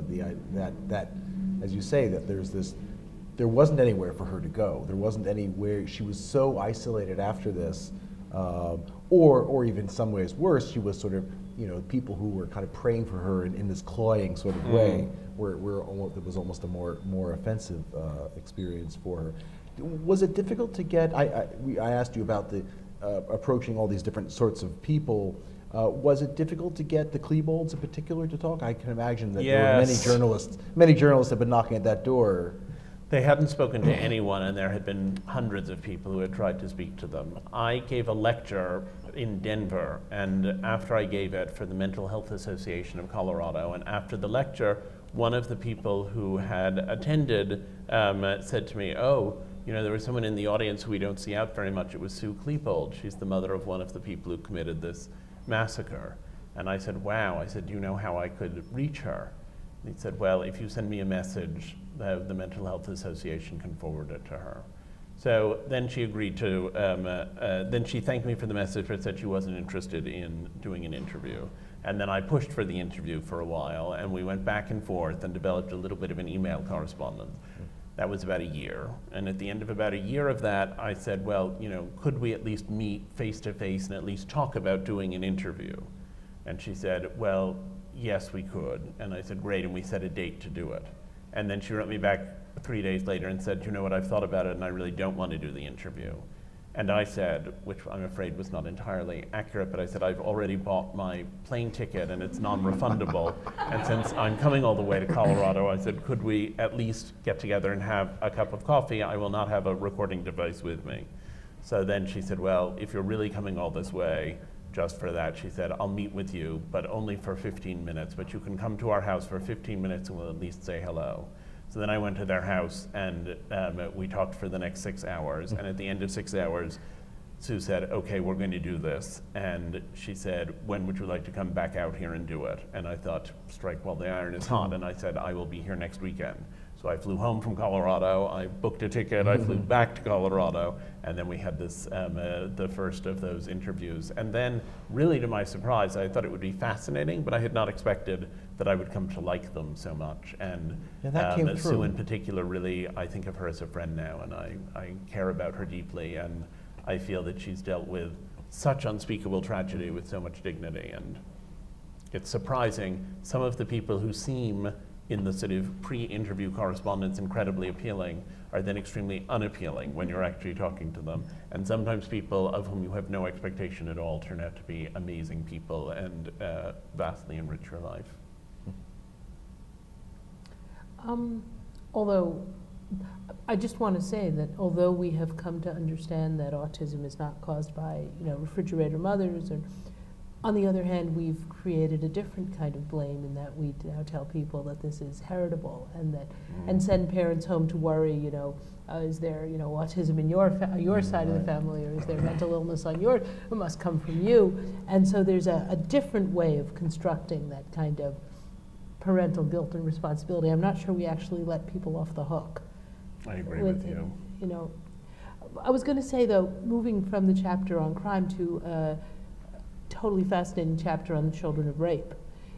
that, as you say, that there wasn't anywhere for her to go. There wasn't anywhere. She was so isolated after this, or even in some ways worse. She was sort of, you know, people who were kind of praying for her in this cloying sort of way, where it was almost a more offensive experience for her. Was it difficult to get? I asked you about the approaching all these different sorts of people. Was it difficult to get the Klebolds in particular to talk? I can imagine that there were many journalists have been knocking at that door. They hadn't spoken to anyone, and there had been hundreds of people who had tried to speak to them. I gave a lecture in Denver, and after I gave it for the Mental Health Association of Colorado, and after the lecture, one of the people who had attended said to me, oh, you know, there was someone in the audience who we don't see out very much. It was Sue Klebold. She's the mother of one of the people who committed this massacre. And I said, wow. I said, do you know how I could reach her? And he said, well, if you send me a message, the Mental Health Association can forward it to her. So then she agreed to, then she thanked me for the message, but said she wasn't interested in doing an interview. And then I pushed for the interview for a while, and we went back and forth and developed a little bit of an email correspondence. That was about a year. And at the end of about a year of that, I said, well, could we at least meet face to face and at least talk about doing an interview? And she said, well, yes, we could. And I said, great, and we set a date to do it. And then she wrote me back 3 days later and said, you know what, I've thought about it and I really don't want to do the interview. And I said, which I'm afraid was not entirely accurate, but I said, I've already bought my plane ticket and it's non-refundable. And since I'm coming all the way to Colorado, I said, could we at least get together and have a cup of coffee? I will not have a recording device with me. So then she said, well, if you're really coming all this way, just for that, she said, I'll meet with you, but only for 15 minutes. But you can come to our house for 15 minutes and we'll at least say hello. So then I went to their house and we talked for the next 6 hours. And at the end of 6 hours, Sue said, okay, we're going to do this. And she said, when would you like to come back out here and do it? And I thought, strike while the iron is hot. And I said, I will be here next weekend. So I flew home from Colorado, I booked a ticket, I flew back to Colorado, and then we had this, the first of those interviews. And then, really to my surprise, I thought it would be fascinating, but I had not expected that I would come to like them so much. And that came Sue through. in particular, really, I think of her as a friend now, and I care about her deeply, and I feel that she's dealt with such unspeakable tragedy with so much dignity. And it's surprising, some of the people who seem in the sort of pre-interview correspondence incredibly appealing are then extremely unappealing when you're actually talking to them. And sometimes people of whom you have no expectation at all turn out to be amazing people and vastly enrich your life. Although, I just want to say that although we have come to understand that autism is not caused by, refrigerator mothers, or on the other hand, we've created a different kind of blame in that we now tell people that this is heritable, and that and send parents home to worry, is there, autism in your side of the family, or is there mental illness on your, it must come from you. And so there's a different way of constructing that kind of parental guilt and responsibility. I'm not sure we actually let people off the hook. I agree with you. I was going to say, though, moving from the chapter on crime to a totally fascinating chapter on the children of rape,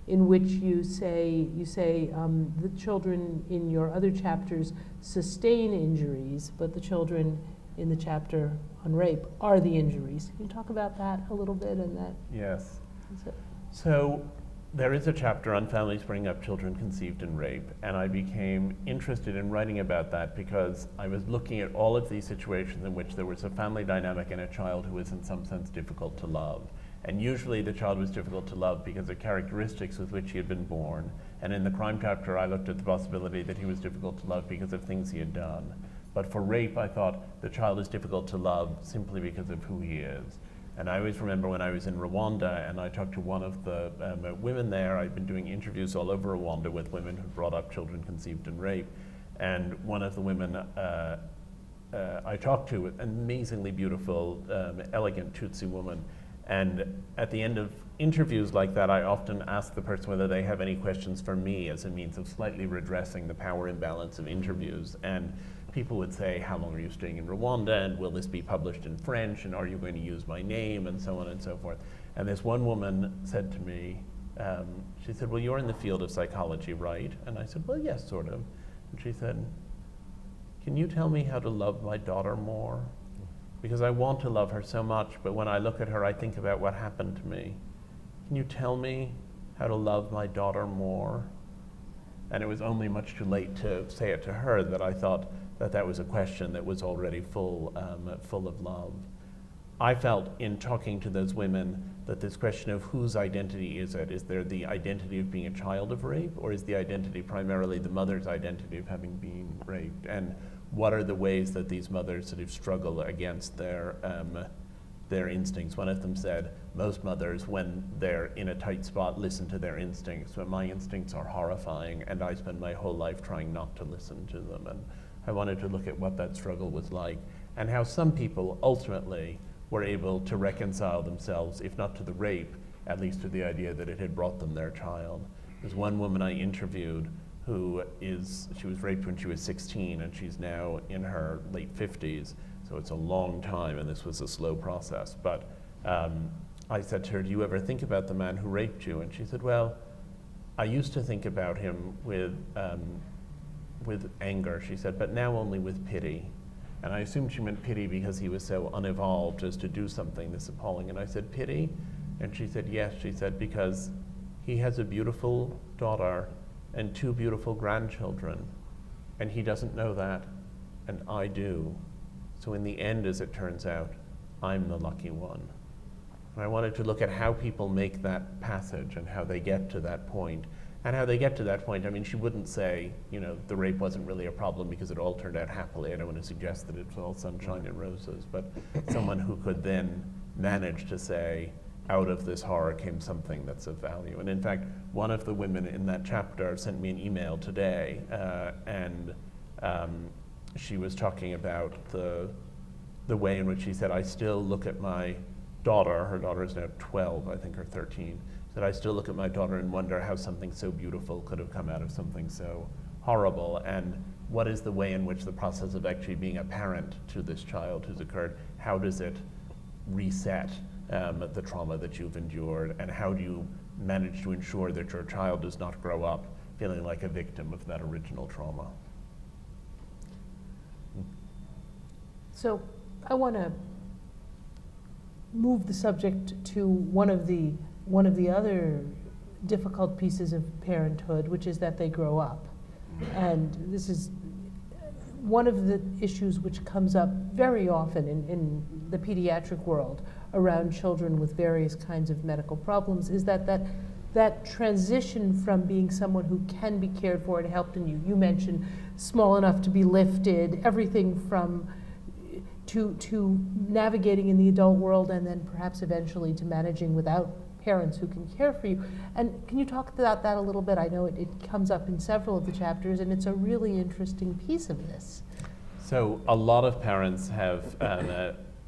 in which you say the children in your other chapters sustain injuries, but the children in the chapter on rape are the injuries. Can you talk about that a little bit? And that. Yes. So there is a chapter on families bringing up children conceived in rape, and I became interested in writing about that because I was looking at all of these situations in which there was a family dynamic and a child who was in some sense difficult to love. And usually the child was difficult to love because of characteristics with which he had been born. And in the crime chapter, I looked at the possibility that he was difficult to love because of things he had done. But for rape, I thought the child is difficult to love simply because of who he is. And I always remember when I was in Rwanda and I talked to one of the women there. I'd been doing interviews all over Rwanda with women who brought up children conceived in rape. And one of the women I talked to, an amazingly beautiful, elegant Tutsi woman. And at the end of interviews like that, I often ask the person whether they have any questions for me as a means of slightly redressing the power imbalance of interviews. And people would say, how long are you staying in Rwanda? And will this be published in French? And are you going to use my name? And so on and so forth. And this one woman said to me, she said, well, you're in the field of psychology, right? And I said, well, yes, sort of. And she said, can you tell me how to love my daughter more? Because I want to love her so much, but when I look at her, I think about what happened to me. Can you tell me how to love my daughter more? And it was only much too late to say it to her that I thought that that was a question that was already full of love. I felt in talking to those women that this question of whose identity is it? Is there the identity of being a child of rape, or is the identity primarily the mother's identity of having been raped? And what are the ways that these mothers sort of struggle against their instincts? One of them said, most mothers, when they're in a tight spot, listen to their instincts, but my instincts are horrifying, and I spend my whole life trying not to listen to them. And I wanted to look at what that struggle was like, and how some people ultimately were able to reconcile themselves, if not to the rape, at least to the idea that it had brought them their child. There's one woman I interviewed she was raped when she was 16 and she's now in her late 50s. So it's a long time, and this was a slow process. But I said to her, do you ever think about the man who raped you? And she said, well, I used to think about him with anger, she said, but now only with pity. And I assumed she meant pity because he was so unevolved as to do something this appalling. And I said, pity? And she said, yes. She said, because he has a beautiful daughter and 2 beautiful grandchildren, and he doesn't know that, and I do. So in the end, as it turns out, I'm the lucky one. And I wanted to look at how people make that passage and how they get to that point. And how they get to that point, I mean, she wouldn't say, the rape wasn't really a problem because it all turned out happily. I don't want to suggest that it's all sunshine and roses, but someone who could then manage to say, out of this horror came something that's of value. And in fact, one of the women in that chapter sent me an email today, and she was talking about the way in which she said, I still look at my daughter, her daughter is now 12, I think, or 13, said, I still look at my daughter and wonder how something so beautiful could have come out of something so horrible, and what is the way in which the process of actually being a parent to this child who's occurred, how does it reset the trauma that you've endured, and how do you manage to ensure that your child does not grow up feeling like a victim of that original trauma? So I want to move the subject to one of the other difficult pieces of parenthood, which is that they grow up. And this is one of the issues which comes up very often in the pediatric world around children with various kinds of medical problems, is that transition from being someone who can be cared for and helped, and you mentioned small enough to be lifted, everything from to navigating in the adult world, and then perhaps eventually to managing without parents who can care for you. And can you talk about that a little bit? I know it comes up in several of the chapters, and it's a really interesting piece of this. So a lot of parents have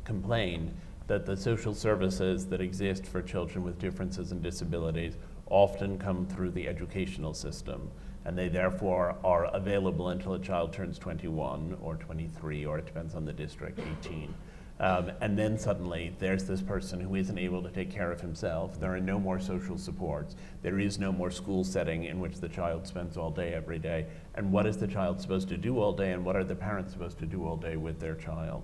complained that the social services that exist for children with differences and disabilities often come through the educational system, and they therefore are available until a child turns 21 or 23, or it depends on the district, 18. And then suddenly there's this person who isn't able to take care of himself. There are no more social supports. There is no more school setting in which the child spends all day every day. And what is the child supposed to do all day, and what are the parents supposed to do all day with their child?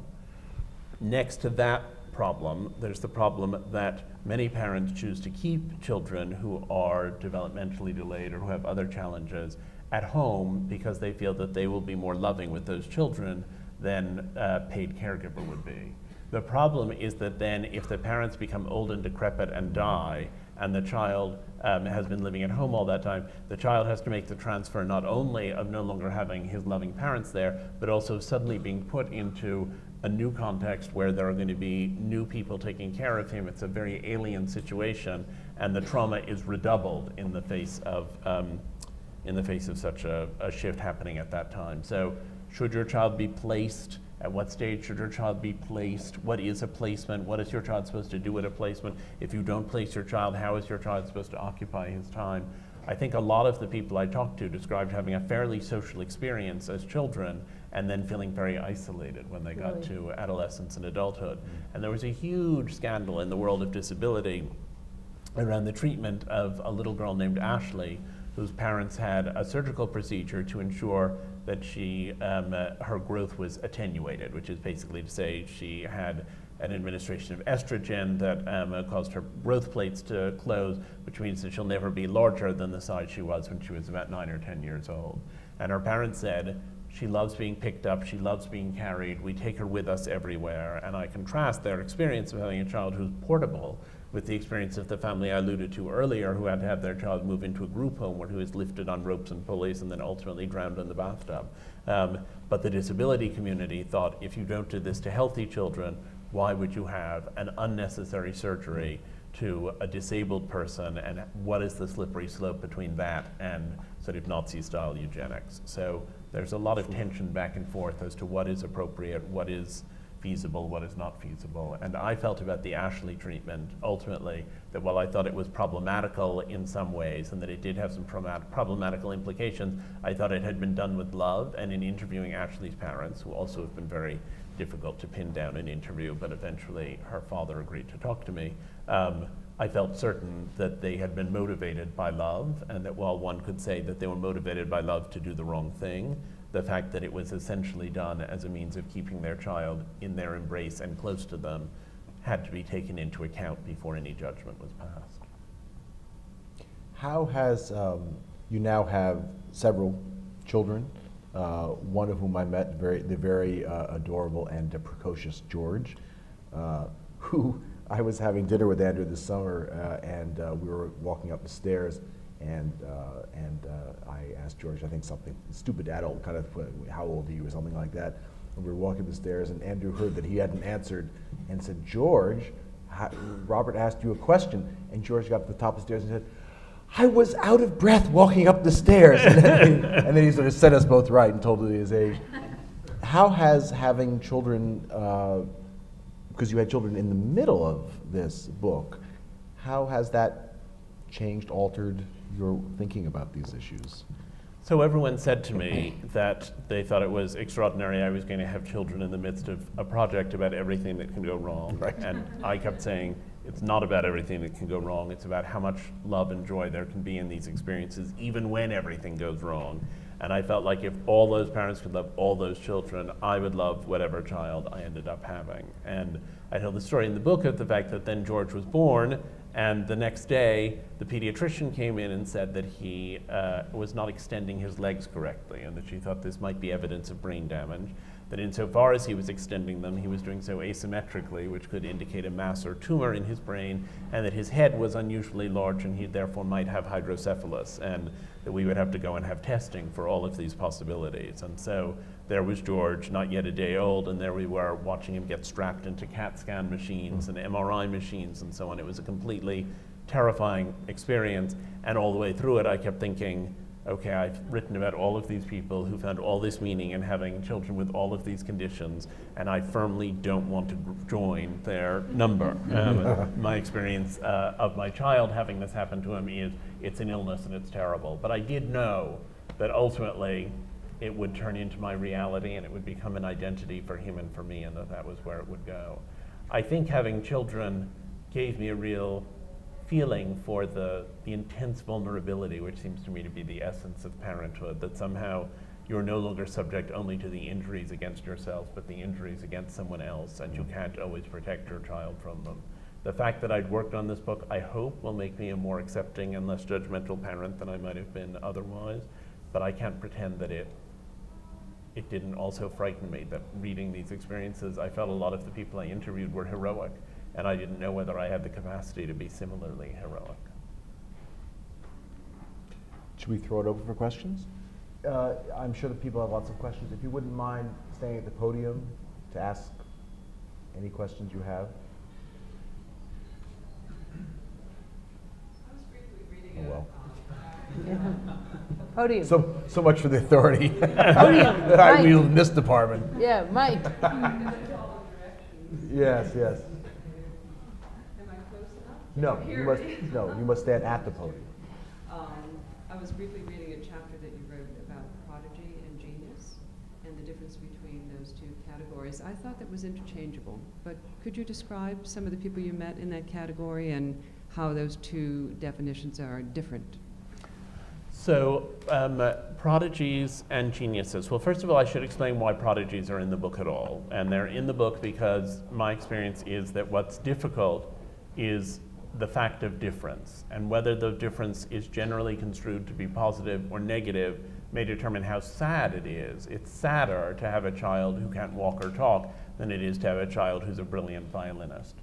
Next to that problem, there's the problem that many parents choose to keep children who are developmentally delayed or who have other challenges at home because they feel that they will be more loving with those children than a paid caregiver would be. The problem is that then if the parents become old and decrepit and die, and the child has been living at home all that time, the child has to make the transfer not only of no longer having his loving parents there, but also suddenly being put into a new context where there are going to be new people taking care of him. It's a very alien situation, and the trauma is redoubled in the face of such a shift happening at that time. So should your child be placed? At what stage should your child be placed? What is a placement? What is your child supposed to do at a placement? If you don't place your child, how is your child supposed to occupy his time? I think a lot of the people I talked to described having a fairly social experience as children and then feeling very isolated when they got to adolescence and adulthood. And there was a huge scandal in the world of disability around the treatment of a little girl named Ashley, whose parents had a surgical procedure to ensure that her growth was attenuated, which is basically to say she had an administration of estrogen that caused her growth plates to close, which means that she'll never be larger than the size she was when she was about 9 or 10 years old. And her parents said, she loves being picked up, she loves being carried, we take her with us everywhere. And I contrast their experience of having a child who's portable with the experience of the family I alluded to earlier, who had to have their child move into a group home where he was lifted on ropes and pulleys and then ultimately drowned in the bathtub. But the disability community thought, if you don't do this to healthy children, why would you have an unnecessary surgery to a disabled person, and what is the slippery slope between that and sort of Nazi-style eugenics? So there's a lot of tension back and forth as to what is appropriate, what is feasible, what is not feasible. And I felt about the Ashley treatment, ultimately, that while I thought it was problematical in some ways and that it did have some problematical implications, I thought it had been done with love. And in interviewing Ashley's parents, who also have been very difficult to pin down an interview, but eventually her father agreed to talk to me, I felt certain that they had been motivated by love, and that while one could say that they were motivated by love to do the wrong thing, the fact that it was essentially done as a means of keeping their child in their embrace and close to them had to be taken into account before any judgment was passed. How has, you now have several children, one of whom I met, the very adorable and precocious George, who I was having dinner with Andrew this summer, and we were walking up the stairs, and I asked George, I think something stupid adult kind of, how old are you or something like that. And we were walking the stairs, and Andrew heard that he hadn't answered, and said, George, Robert asked you a question, and George got to the top of the stairs and said, I was out of breath walking up the stairs. And then he sort of set us both right and told his age. How has having children, because you had children in the middle of this book, how has that changed, altered your thinking about these issues? So everyone said to me that they thought it was extraordinary I was going to have children in the midst of a project about everything that can go wrong. Right. And I kept saying, it's not about everything that can go wrong, it's about how much love and joy there can be in these experiences, even when everything goes wrong. And I felt like if all those parents could love all those children, I would love whatever child I ended up having. And I tell the story in the book of the fact that then George was born, and the next day the pediatrician came in and said that he was not extending his legs correctly, and that she thought this might be evidence of brain damage. That insofar as he was extending them, he was doing so asymmetrically, which could indicate a mass or tumor in his brain, and that his head was unusually large and he therefore might have hydrocephalus, and that we would have to go and have testing for all of these possibilities. And so there was George, not yet a day old, and there we were watching him get strapped into CAT scan machines and MRI machines and so on. It was a completely terrifying experience, and all the way through it I kept thinking, okay, I've written about all of these people who found all this meaning in having children with all of these conditions, and I firmly don't want to join their number. My experience of my child having this happen to him is it's an illness and it's terrible. But I did know that ultimately it would turn into my reality and it would become an identity for him and for me, and that was where it would go. I think having children gave me a real feeling for the intense vulnerability, which seems to me to be the essence of parenthood, that somehow you're no longer subject only to the injuries against yourself, but the injuries against someone else, and you can't always protect your child from them. The fact that I'd worked on this book, I hope, will make me a more accepting and less judgmental parent than I might have been otherwise, but I can't pretend that it didn't also frighten me, that reading these experiences, I felt a lot of the people I interviewed were heroic, and I didn't know whether I had the capacity to be similarly heroic. Should we throw it open for questions? I'm sure that people have lots of questions. If you wouldn't mind staying at the podium to ask any questions you have. I was briefly reading Podium. So much for the authority Podium. that I Mike. wield in this department. Yeah, Mike. Yes, yes. Am I close enough? No, Hear me? you must stand at the podium. I was briefly reading a chapter that you wrote about prodigy and genius and the difference between those two categories. I thought that was interchangeable, but could you describe some of the people you met in that category and how those two definitions are different? So, prodigies and geniuses. Well, first of all, I should explain why prodigies are in the book at all. And they're in the book because my experience is that what's difficult is the fact of difference. And whether the difference is generally construed to be positive or negative may determine how sad it is. It's sadder to have a child who can't walk or talk than it is to have a child who's a brilliant violinist.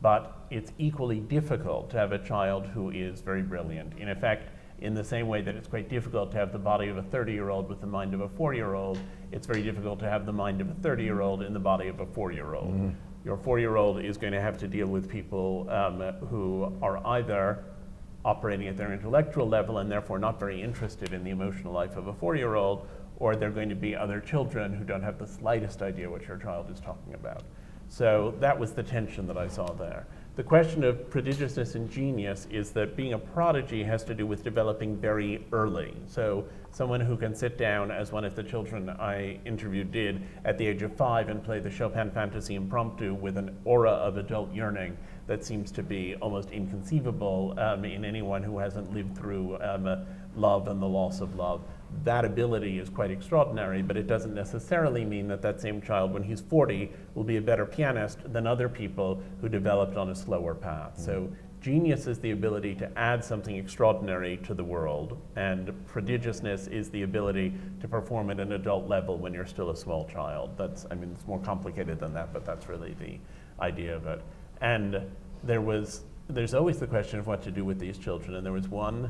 But it's equally difficult to have a child who is very brilliant. In effect, in the same way that it's quite difficult to have the body of a 30-year-old with the mind of a 4-year-old, it's very difficult to have the mind of a 30-year-old in the body of a 4-year-old. Mm-hmm. Your 4-year-old is going to have to deal with people who are either operating at their intellectual level and therefore not very interested in the emotional life of a 4-year-old, or they're going to be other children who don't have the slightest idea what your child is talking about. So that was the tension that I saw there. The question of prodigiousness and genius is that being a prodigy has to do with developing very early. So someone who can sit down, as one of the children I interviewed did, at the age of 5 and play the Chopin Fantasy Impromptu with an aura of adult yearning that seems to be almost inconceivable in anyone who hasn't lived through love and the loss of love. That ability is quite extraordinary, but it doesn't necessarily mean that that same child, when he's 40, will be a better pianist than other people who developed on a slower path. So genius is the ability to add something extraordinary to the world, and prodigiousness is the ability to perform at an adult level when you're still a small child. That's, I mean, it's more complicated than that, but that's really the idea of it. And there's always the question of what to do with these children, and there was one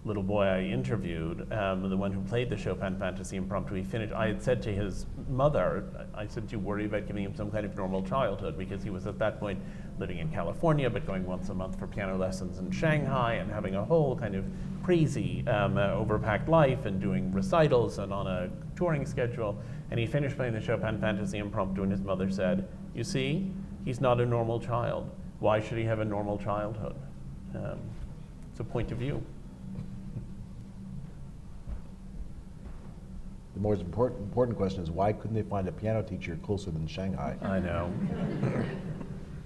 little boy I interviewed, the one who played the Chopin Fantasy Impromptu, he finished, I had said to his mother, I said, do you worry about giving him some kind of normal childhood? Because he was at that point living in California, but going once a month for piano lessons in Shanghai and having a whole kind of crazy, overpacked life and doing recitals and on a touring schedule. And he finished playing the Chopin Fantasy Impromptu and his mother said, you see, he's not a normal child. Why should he have a normal childhood? It's a point of view. The most important question is, why couldn't they find a piano teacher closer than Shanghai? I know.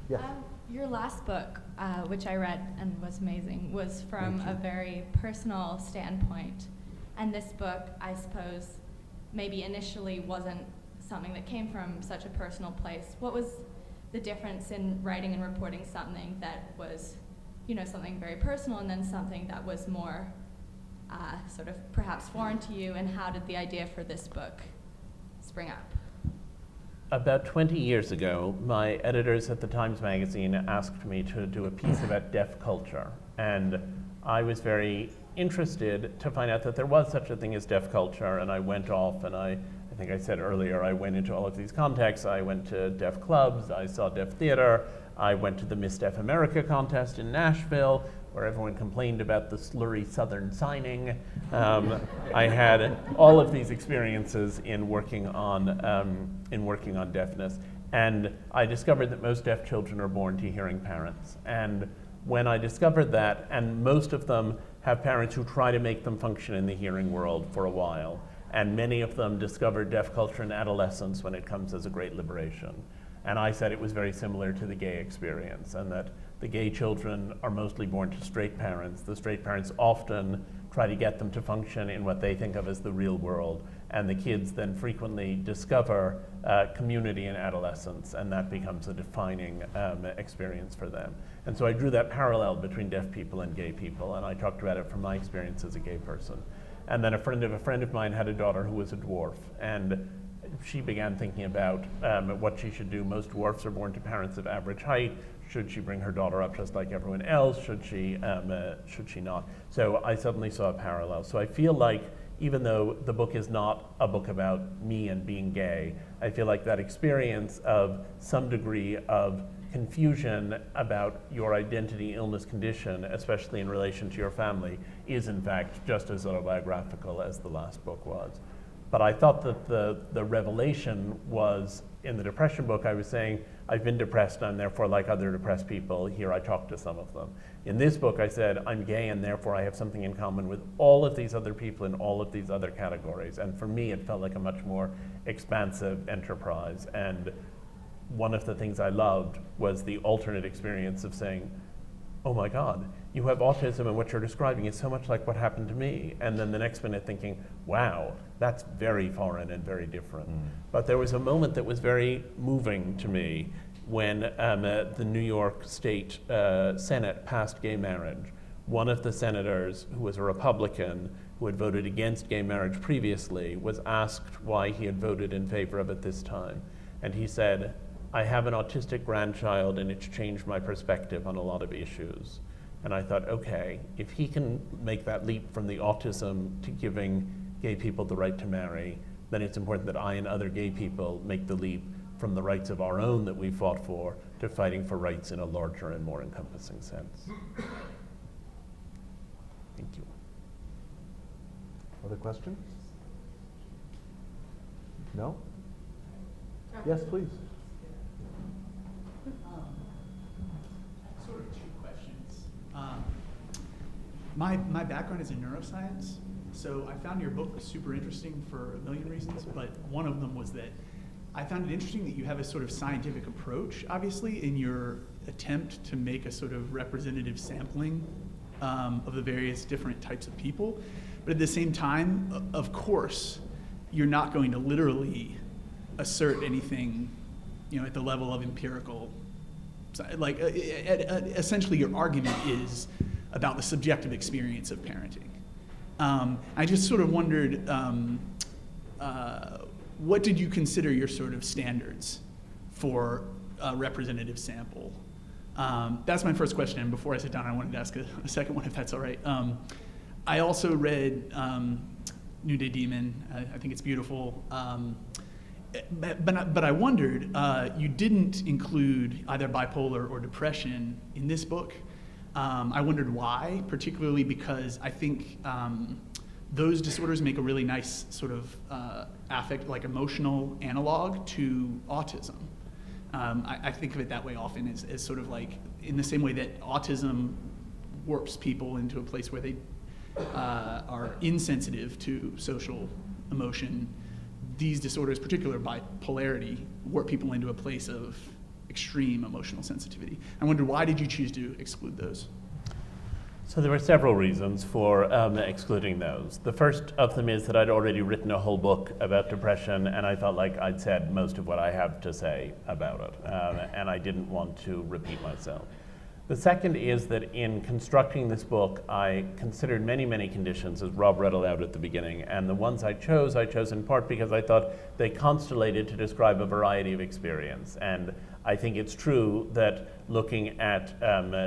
Yes. Your last book, which I read and was amazing, was from a very personal standpoint. And this book, I suppose, maybe initially wasn't something that came from such a personal place. What was the difference in writing and reporting something that was, you know, something very personal and then something that was more sort of perhaps foreign to you, and how did the idea for this book spring up? About 20 years ago, my editors at the Times Magazine asked me to do a piece about deaf culture, and I was very interested to find out that there was such a thing as deaf culture, and I went off and I think I said earlier, I went into all of these contexts. I went to deaf clubs, I saw deaf theater, I went to the Miss Deaf America contest in Nashville, where everyone complained about the slurry Southern signing. I had all of these experiences in working on deafness, and I discovered that most deaf children are born to hearing parents. And when I discovered that, and most of them have parents who try to make them function in the hearing world for a while, and many of them discovered deaf culture in adolescence when it comes as a great liberation. And I said it was very similar to the gay experience, and that the gay children are mostly born to straight parents. The straight parents often try to get them to function in what they think of as the real world, and the kids then frequently discover community in adolescence, and that becomes a defining experience for them. And so I drew that parallel between deaf people and gay people, and I talked about it from my experience as a gay person. And then a friend of mine had a daughter who was a dwarf, and she began thinking about what she should do. Most dwarfs are born to parents of average height. Should she bring her daughter up just like everyone else? Should she not? So I suddenly saw a parallel. So I feel like, even though the book is not a book about me and being gay, I feel like that experience of some degree of confusion about your identity, illness, condition, especially in relation to your family, is in fact just as autobiographical as the last book was. But I thought that the revelation was, in the depression book, I was saying, I've been depressed and therefore, like other depressed people, here I talk to some of them. In this book, I said, I'm gay and therefore I have something in common with all of these other people in all of these other categories. And for me, it felt like a much more expansive enterprise. And one of the things I loved was the alternate experience of saying, oh my God, you have autism and what you're describing is so much like what happened to me. And then the next minute thinking, wow, that's very foreign and very different. But there was a moment that was very moving to me when the New York State Senate passed gay marriage. One of the senators, who was a Republican, who had voted against gay marriage previously, was asked why he had voted in favor of it this time. And he said, I have an autistic grandchild and it's changed my perspective on a lot of issues. And I thought, okay, if he can make that leap from the autism to giving gay people the right to marry, then it's important that I and other gay people make the leap from the rights of our own that we fought for to fighting for rights in a larger and more encompassing sense. Thank you. Other questions? No? Yes, please. My background is in neuroscience, so I found your book super interesting for a million reasons, but one of them was that I found it interesting that you have a sort of scientific approach, obviously, in your attempt to make a sort of representative sampling of the various different types of people. But at the same time, of course, you're not going to literally assert anything, at the level of empirical. Like, essentially, your argument is about the subjective experience of parenting. I just sort of wondered, what did you consider your sort of standards for a representative sample? That's my first question, and before I sit down, I wanted to ask a second one, if that's all right. I also read New Day Demon. I think it's beautiful. But I wondered, you didn't include either bipolar or depression in this book. I wondered why, particularly because I think those disorders make a really nice sort of emotional analog to autism. I think of it that way often as sort of like in the same way that autism warps people into a place where they are insensitive to social emotion. These disorders, particularly bipolarity, warp people into a place of extreme emotional sensitivity. I wondered, why did you choose to exclude those? So there were several reasons for excluding those. The first of them is that I'd already written a whole book about depression, and I felt like I'd said most of what I have to say about it, and I didn't want to repeat myself. The second is that in constructing this book, I considered many, many conditions, as Rob read aloud at the beginning, and the ones I chose in part because I thought they constellated to describe a variety of experience. And I think it's true that looking at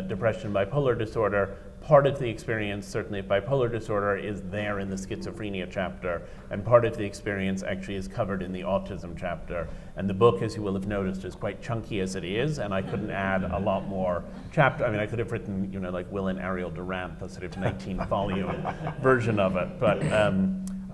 depression and bipolar disorder, part of the experience, certainly of bipolar disorder, is there in the schizophrenia chapter, and part of the experience actually is covered in the autism chapter. And the book, as you will have noticed, is quite chunky as it is, and I couldn't add a lot more chapter. I mean, I could have written, like Will and Ariel Durant, the sort of 19-volume version of it, but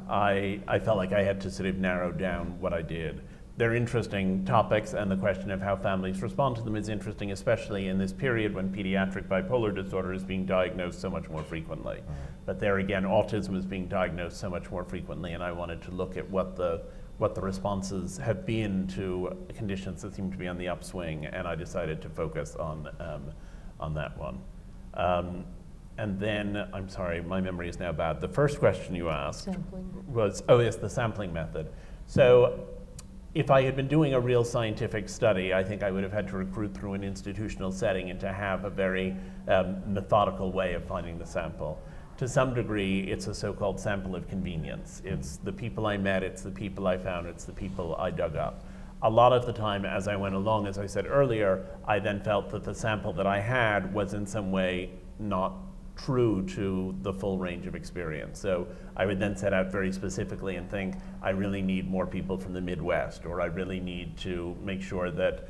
I felt like I had to sort of narrow down what I did. They're interesting topics, and the question of how families respond to them is interesting, especially in this period when pediatric bipolar disorder is being diagnosed so much more frequently. But there again, autism is being diagnosed so much more frequently, and I wanted to look at what the responses have been to conditions that seem to be on the upswing, and I decided to focus on that one. And then, I'm sorry, my memory is now bad. The first question you asked was, the sampling method. So, if I had been doing a real scientific study, I think I would have had to recruit through an institutional setting and to have a very methodical way of finding the sample. To some degree, it's a so-called sample of convenience. It's the people I met, it's the people I found, it's the people I dug up. A lot of the time, as I went along, as I said earlier, I then felt that the sample that I had was in some way not true to the full range of experience. So I would then set out very specifically and think, I really need more people from the Midwest, or I really need to make sure that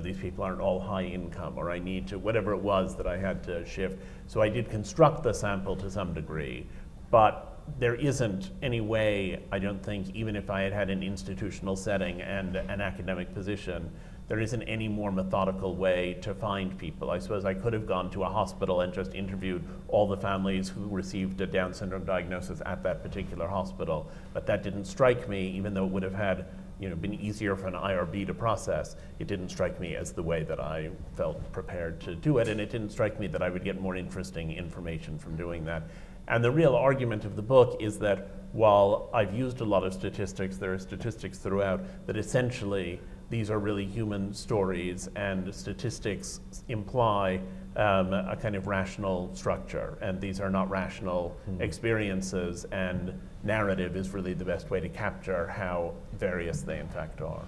these people aren't all high income, or I need to, whatever it was that I had to shift. So I did construct the sample to some degree, but there isn't any way, I don't think, even if I had had an institutional setting and an academic position, there isn't any more methodical way to find people. I suppose I could have gone to a hospital and just interviewed all the families who received a Down syndrome diagnosis at that particular hospital, but that didn't strike me, even though it would have had, been easier for an IRB to process. It didn't strike me as the way that I felt prepared to do it, and it didn't strike me that I would get more interesting information from doing that. And the real argument of the book is that while I've used a lot of statistics, there are statistics throughout, that essentially these are really human stories, and statistics imply a kind of rational structure, and these are not rational experiences, and narrative is really the best way to capture how various they in fact are.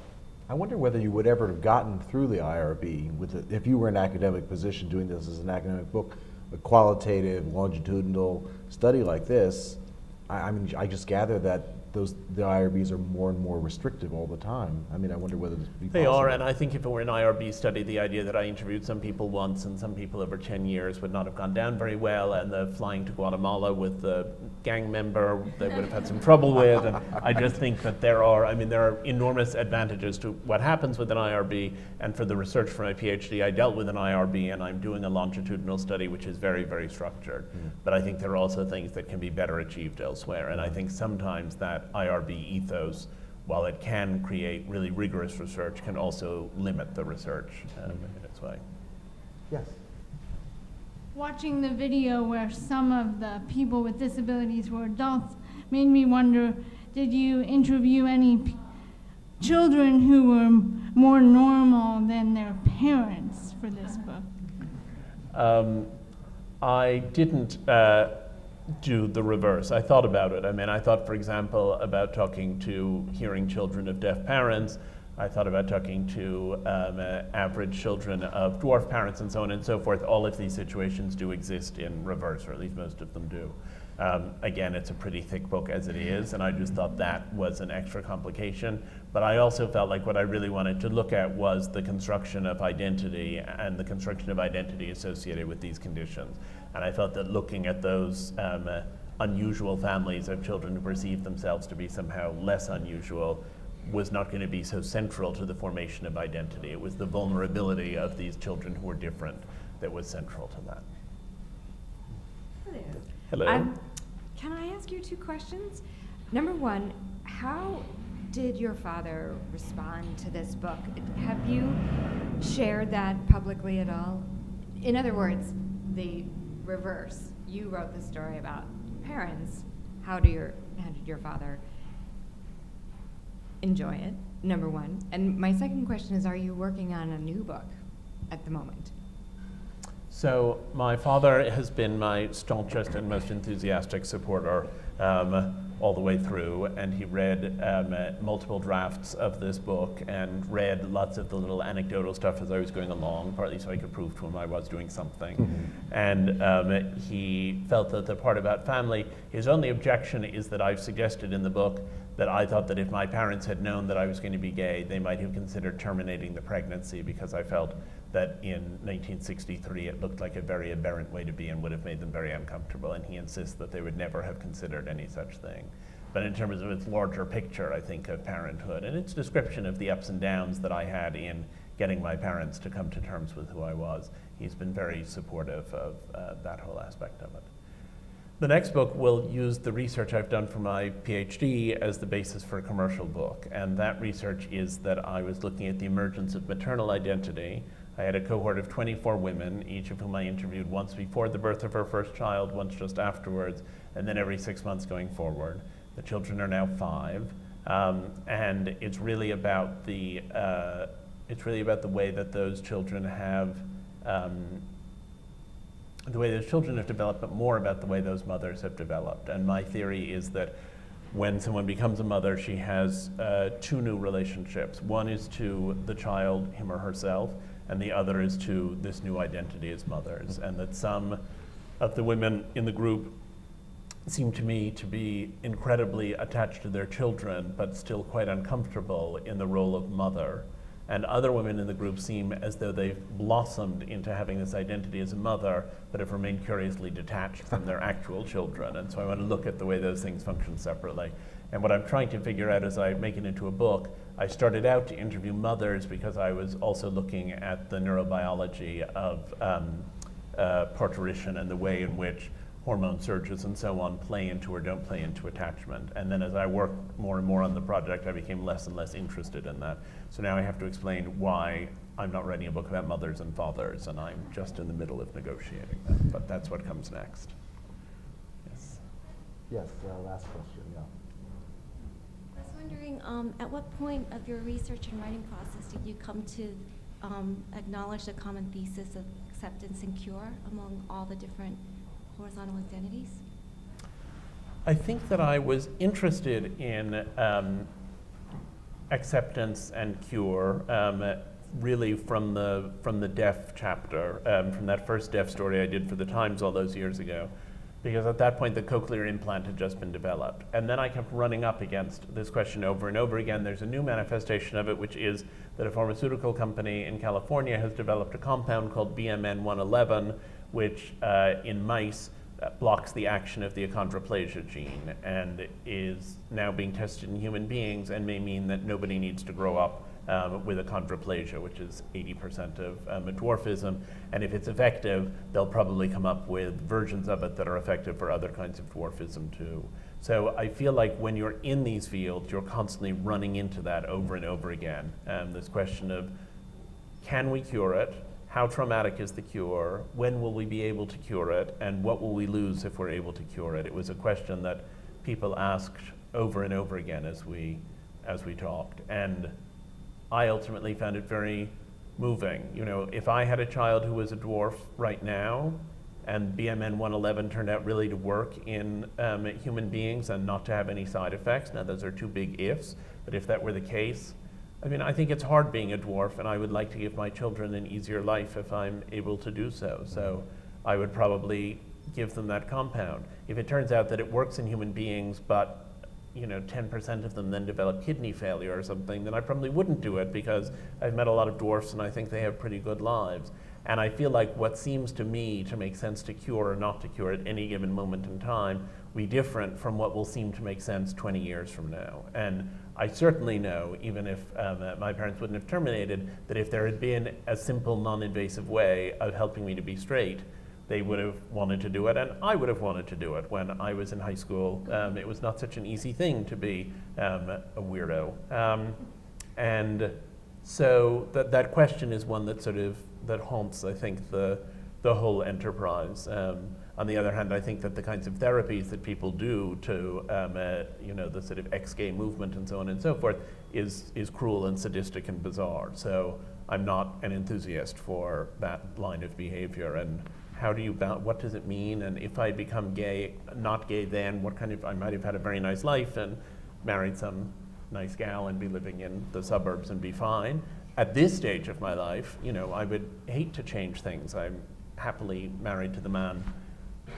I wonder whether you would ever have gotten through the IRB if you were in an academic position doing this as an academic book, a qualitative, longitudinal study like this. I mean, I just gather that the IRBs are more and more restrictive all the time. I mean, I wonder whether this would be They possible. are, and I think if it were an IRB study, the idea that I interviewed some people once and some people over 10 years would not have gone down very well, and the flying to Guatemala with the gang member they would have had some trouble with. And I just think that there are enormous advantages to what happens with an IRB, and for the research for my PhD, I dealt with an IRB, and I'm doing a longitudinal study which is very, very structured. But I think there are also things that can be better achieved elsewhere, and I think sometimes that IRB ethos, while it can create really rigorous research, can also limit the research in its way. Yes. Watching the video where some of the people with disabilities were adults made me wonder, did you interview any children who were more normal than their parents for this book? I didn't do the reverse. I thought about it. I mean, I thought, for example, about talking to hearing children of deaf parents. I thought about talking to average children of dwarf parents and so on and so forth. All of these situations do exist in reverse, or at least most of them do. Again, it's a pretty thick book as it is, and I just thought that was an extra complication. But I also felt like what I really wanted to look at was the construction of identity and the construction of identity associated with these conditions. And I felt that looking at those unusual families of children who perceive themselves to be somehow less unusual was not going to be so central to the formation of identity. It was the vulnerability of these children who were different that was central to that. Hello. Can I ask you 2 questions? Number one, how did your father respond to this book? Have you shared that publicly at all? In other words, the reverse. You wrote the story about parents. How did your father enjoy it? Number one. And my second question is, are you working on a new book at the moment? So my father has been my staunchest and most enthusiastic supporter all the way through, and he read multiple drafts of this book and read lots of the little anecdotal stuff as I was going along, partly so I could prove to him I was doing something. And he felt that the part about family, his only objection is that I've suggested in the book that I thought that if my parents had known that I was going to be gay, they might have considered terminating the pregnancy, because I felt that in 1963 it looked like a very aberrant way to be and would have made them very uncomfortable, and he insists that they would never have considered any such thing. But in terms of its larger picture, I think, of parenthood and its description of the ups and downs that I had in getting my parents to come to terms with who I was, he's been very supportive of that whole aspect of it. The next book will use the research I've done for my PhD as the basis for a commercial book, and that research is that I was looking at the emergence of maternal identity. I had a cohort of 24 women, each of whom I interviewed once before the birth of her first child, once just afterwards, and then every 6 months going forward. The children are now 5, and it's really about the way that those children have developed, but more about the way those mothers have developed. And my theory is that when someone becomes a mother, she has 2 new relationships. One is to the child, him or herself, and the other is to this new identity as mothers. And that some of the women in the group seem to me to be incredibly attached to their children, but still quite uncomfortable in the role of mother. And other women in the group seem as though they've blossomed into having this identity as a mother, but have remained curiously detached from their actual children. And so I want to look at the way those things function separately. And what I'm trying to figure out as I make it into a book, I started out to interview mothers because I was also looking at the neurobiology of parturition and the way in which hormone surges and so on play into or don't play into attachment. And then as I worked more and more on the project, I became less and less interested in that. So now I have to explain why I'm not writing a book about mothers and fathers, and I'm just in the middle of negotiating that. But that's what comes next. Yes. Yes, last question, yeah. I was wondering, at what point of your research and writing process did you come to acknowledge the common thesis of acceptance and cure among all the different horizontal identities? I think that I was interested in acceptance and cure really from the deaf chapter, from that first deaf story I did for the Times all those years ago. because at that point the cochlear implant had just been developed. And then I kept running up against this question over and over again. There's a new manifestation of it, which is that a pharmaceutical company in California has developed a compound called BMN 111, which in mice blocks the action of the achondroplasia gene and is now being tested in human beings and may mean that nobody needs to grow up with achondroplasia, which is 80% of dwarfism. And if it's effective, they'll probably come up with versions of it that are effective for other kinds of dwarfism too. So I feel like when you're in these fields, you're constantly running into that over and over again. This question of, can we cure it? How traumatic is the cure? When will we be able to cure it? And what will we lose if we're able to cure it? It was a question that people asked over and over again as we talked. And I ultimately found it very moving. You know, if I had a child who was a dwarf right now, and BMN 111 turned out really to work in human beings and not to have any side effects, now those are two big ifs, but if that were the case, I mean, I think it's hard being a dwarf, and I would like to give my children an easier life if I'm able to do so. So I would probably give them that compound. If it turns out that it works in human beings, but 10% of them then develop kidney failure or something, then I probably wouldn't do it, because I've met a lot of dwarfs and I think they have pretty good lives. And I feel like what seems to me to make sense to cure or not to cure at any given moment in time will be different from what will seem to make sense 20 years from now. And I certainly know, even if my parents wouldn't have terminated, that if there had been a simple, non-invasive way of helping me to be straight, they would have wanted to do it, and I would have wanted to do it. When I was in high school, it was not such an easy thing to be a weirdo. And so that question is one that haunts, I think, the whole enterprise. On the other hand, I think that the kinds of therapies that people do to, the sort of ex-gay movement and so on and so forth is cruel and sadistic and bizarre. So I'm not an enthusiast for that line of behavior. And how do you what does it mean? And if I become gay, not gay, then I might have had a very nice life and married some nice gal and be living in the suburbs and be fine. At this stage of my life, I would hate to change things. I'm happily married to the man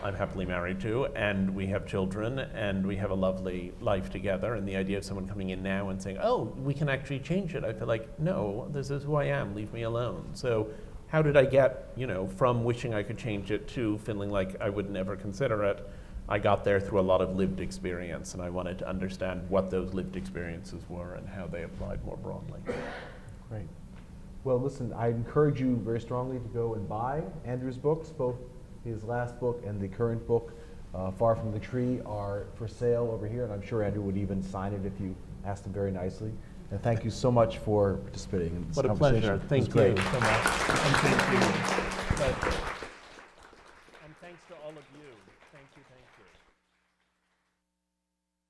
I'm happily married to, and we have children, and we have a lovely life together. And the idea of someone coming in now and saying, oh, we can actually change it, I feel like, no, this is who I am, leave me alone. So how did I get, from wishing I could change it to feeling like I would never consider it? I got there through a lot of lived experience, and I wanted to understand what those lived experiences were and how they applied more broadly. Great. Well, listen, I encourage you very strongly to go and buy Andrew's books. Both his last book and the current book, Far From the Tree, are for sale over here, and I'm sure Andrew would even sign it if you asked him very nicely. And thank you so much for participating in this conversation. What a pleasure. Thank you so much. And thank you. And thanks to all of you. Thank you, thank you.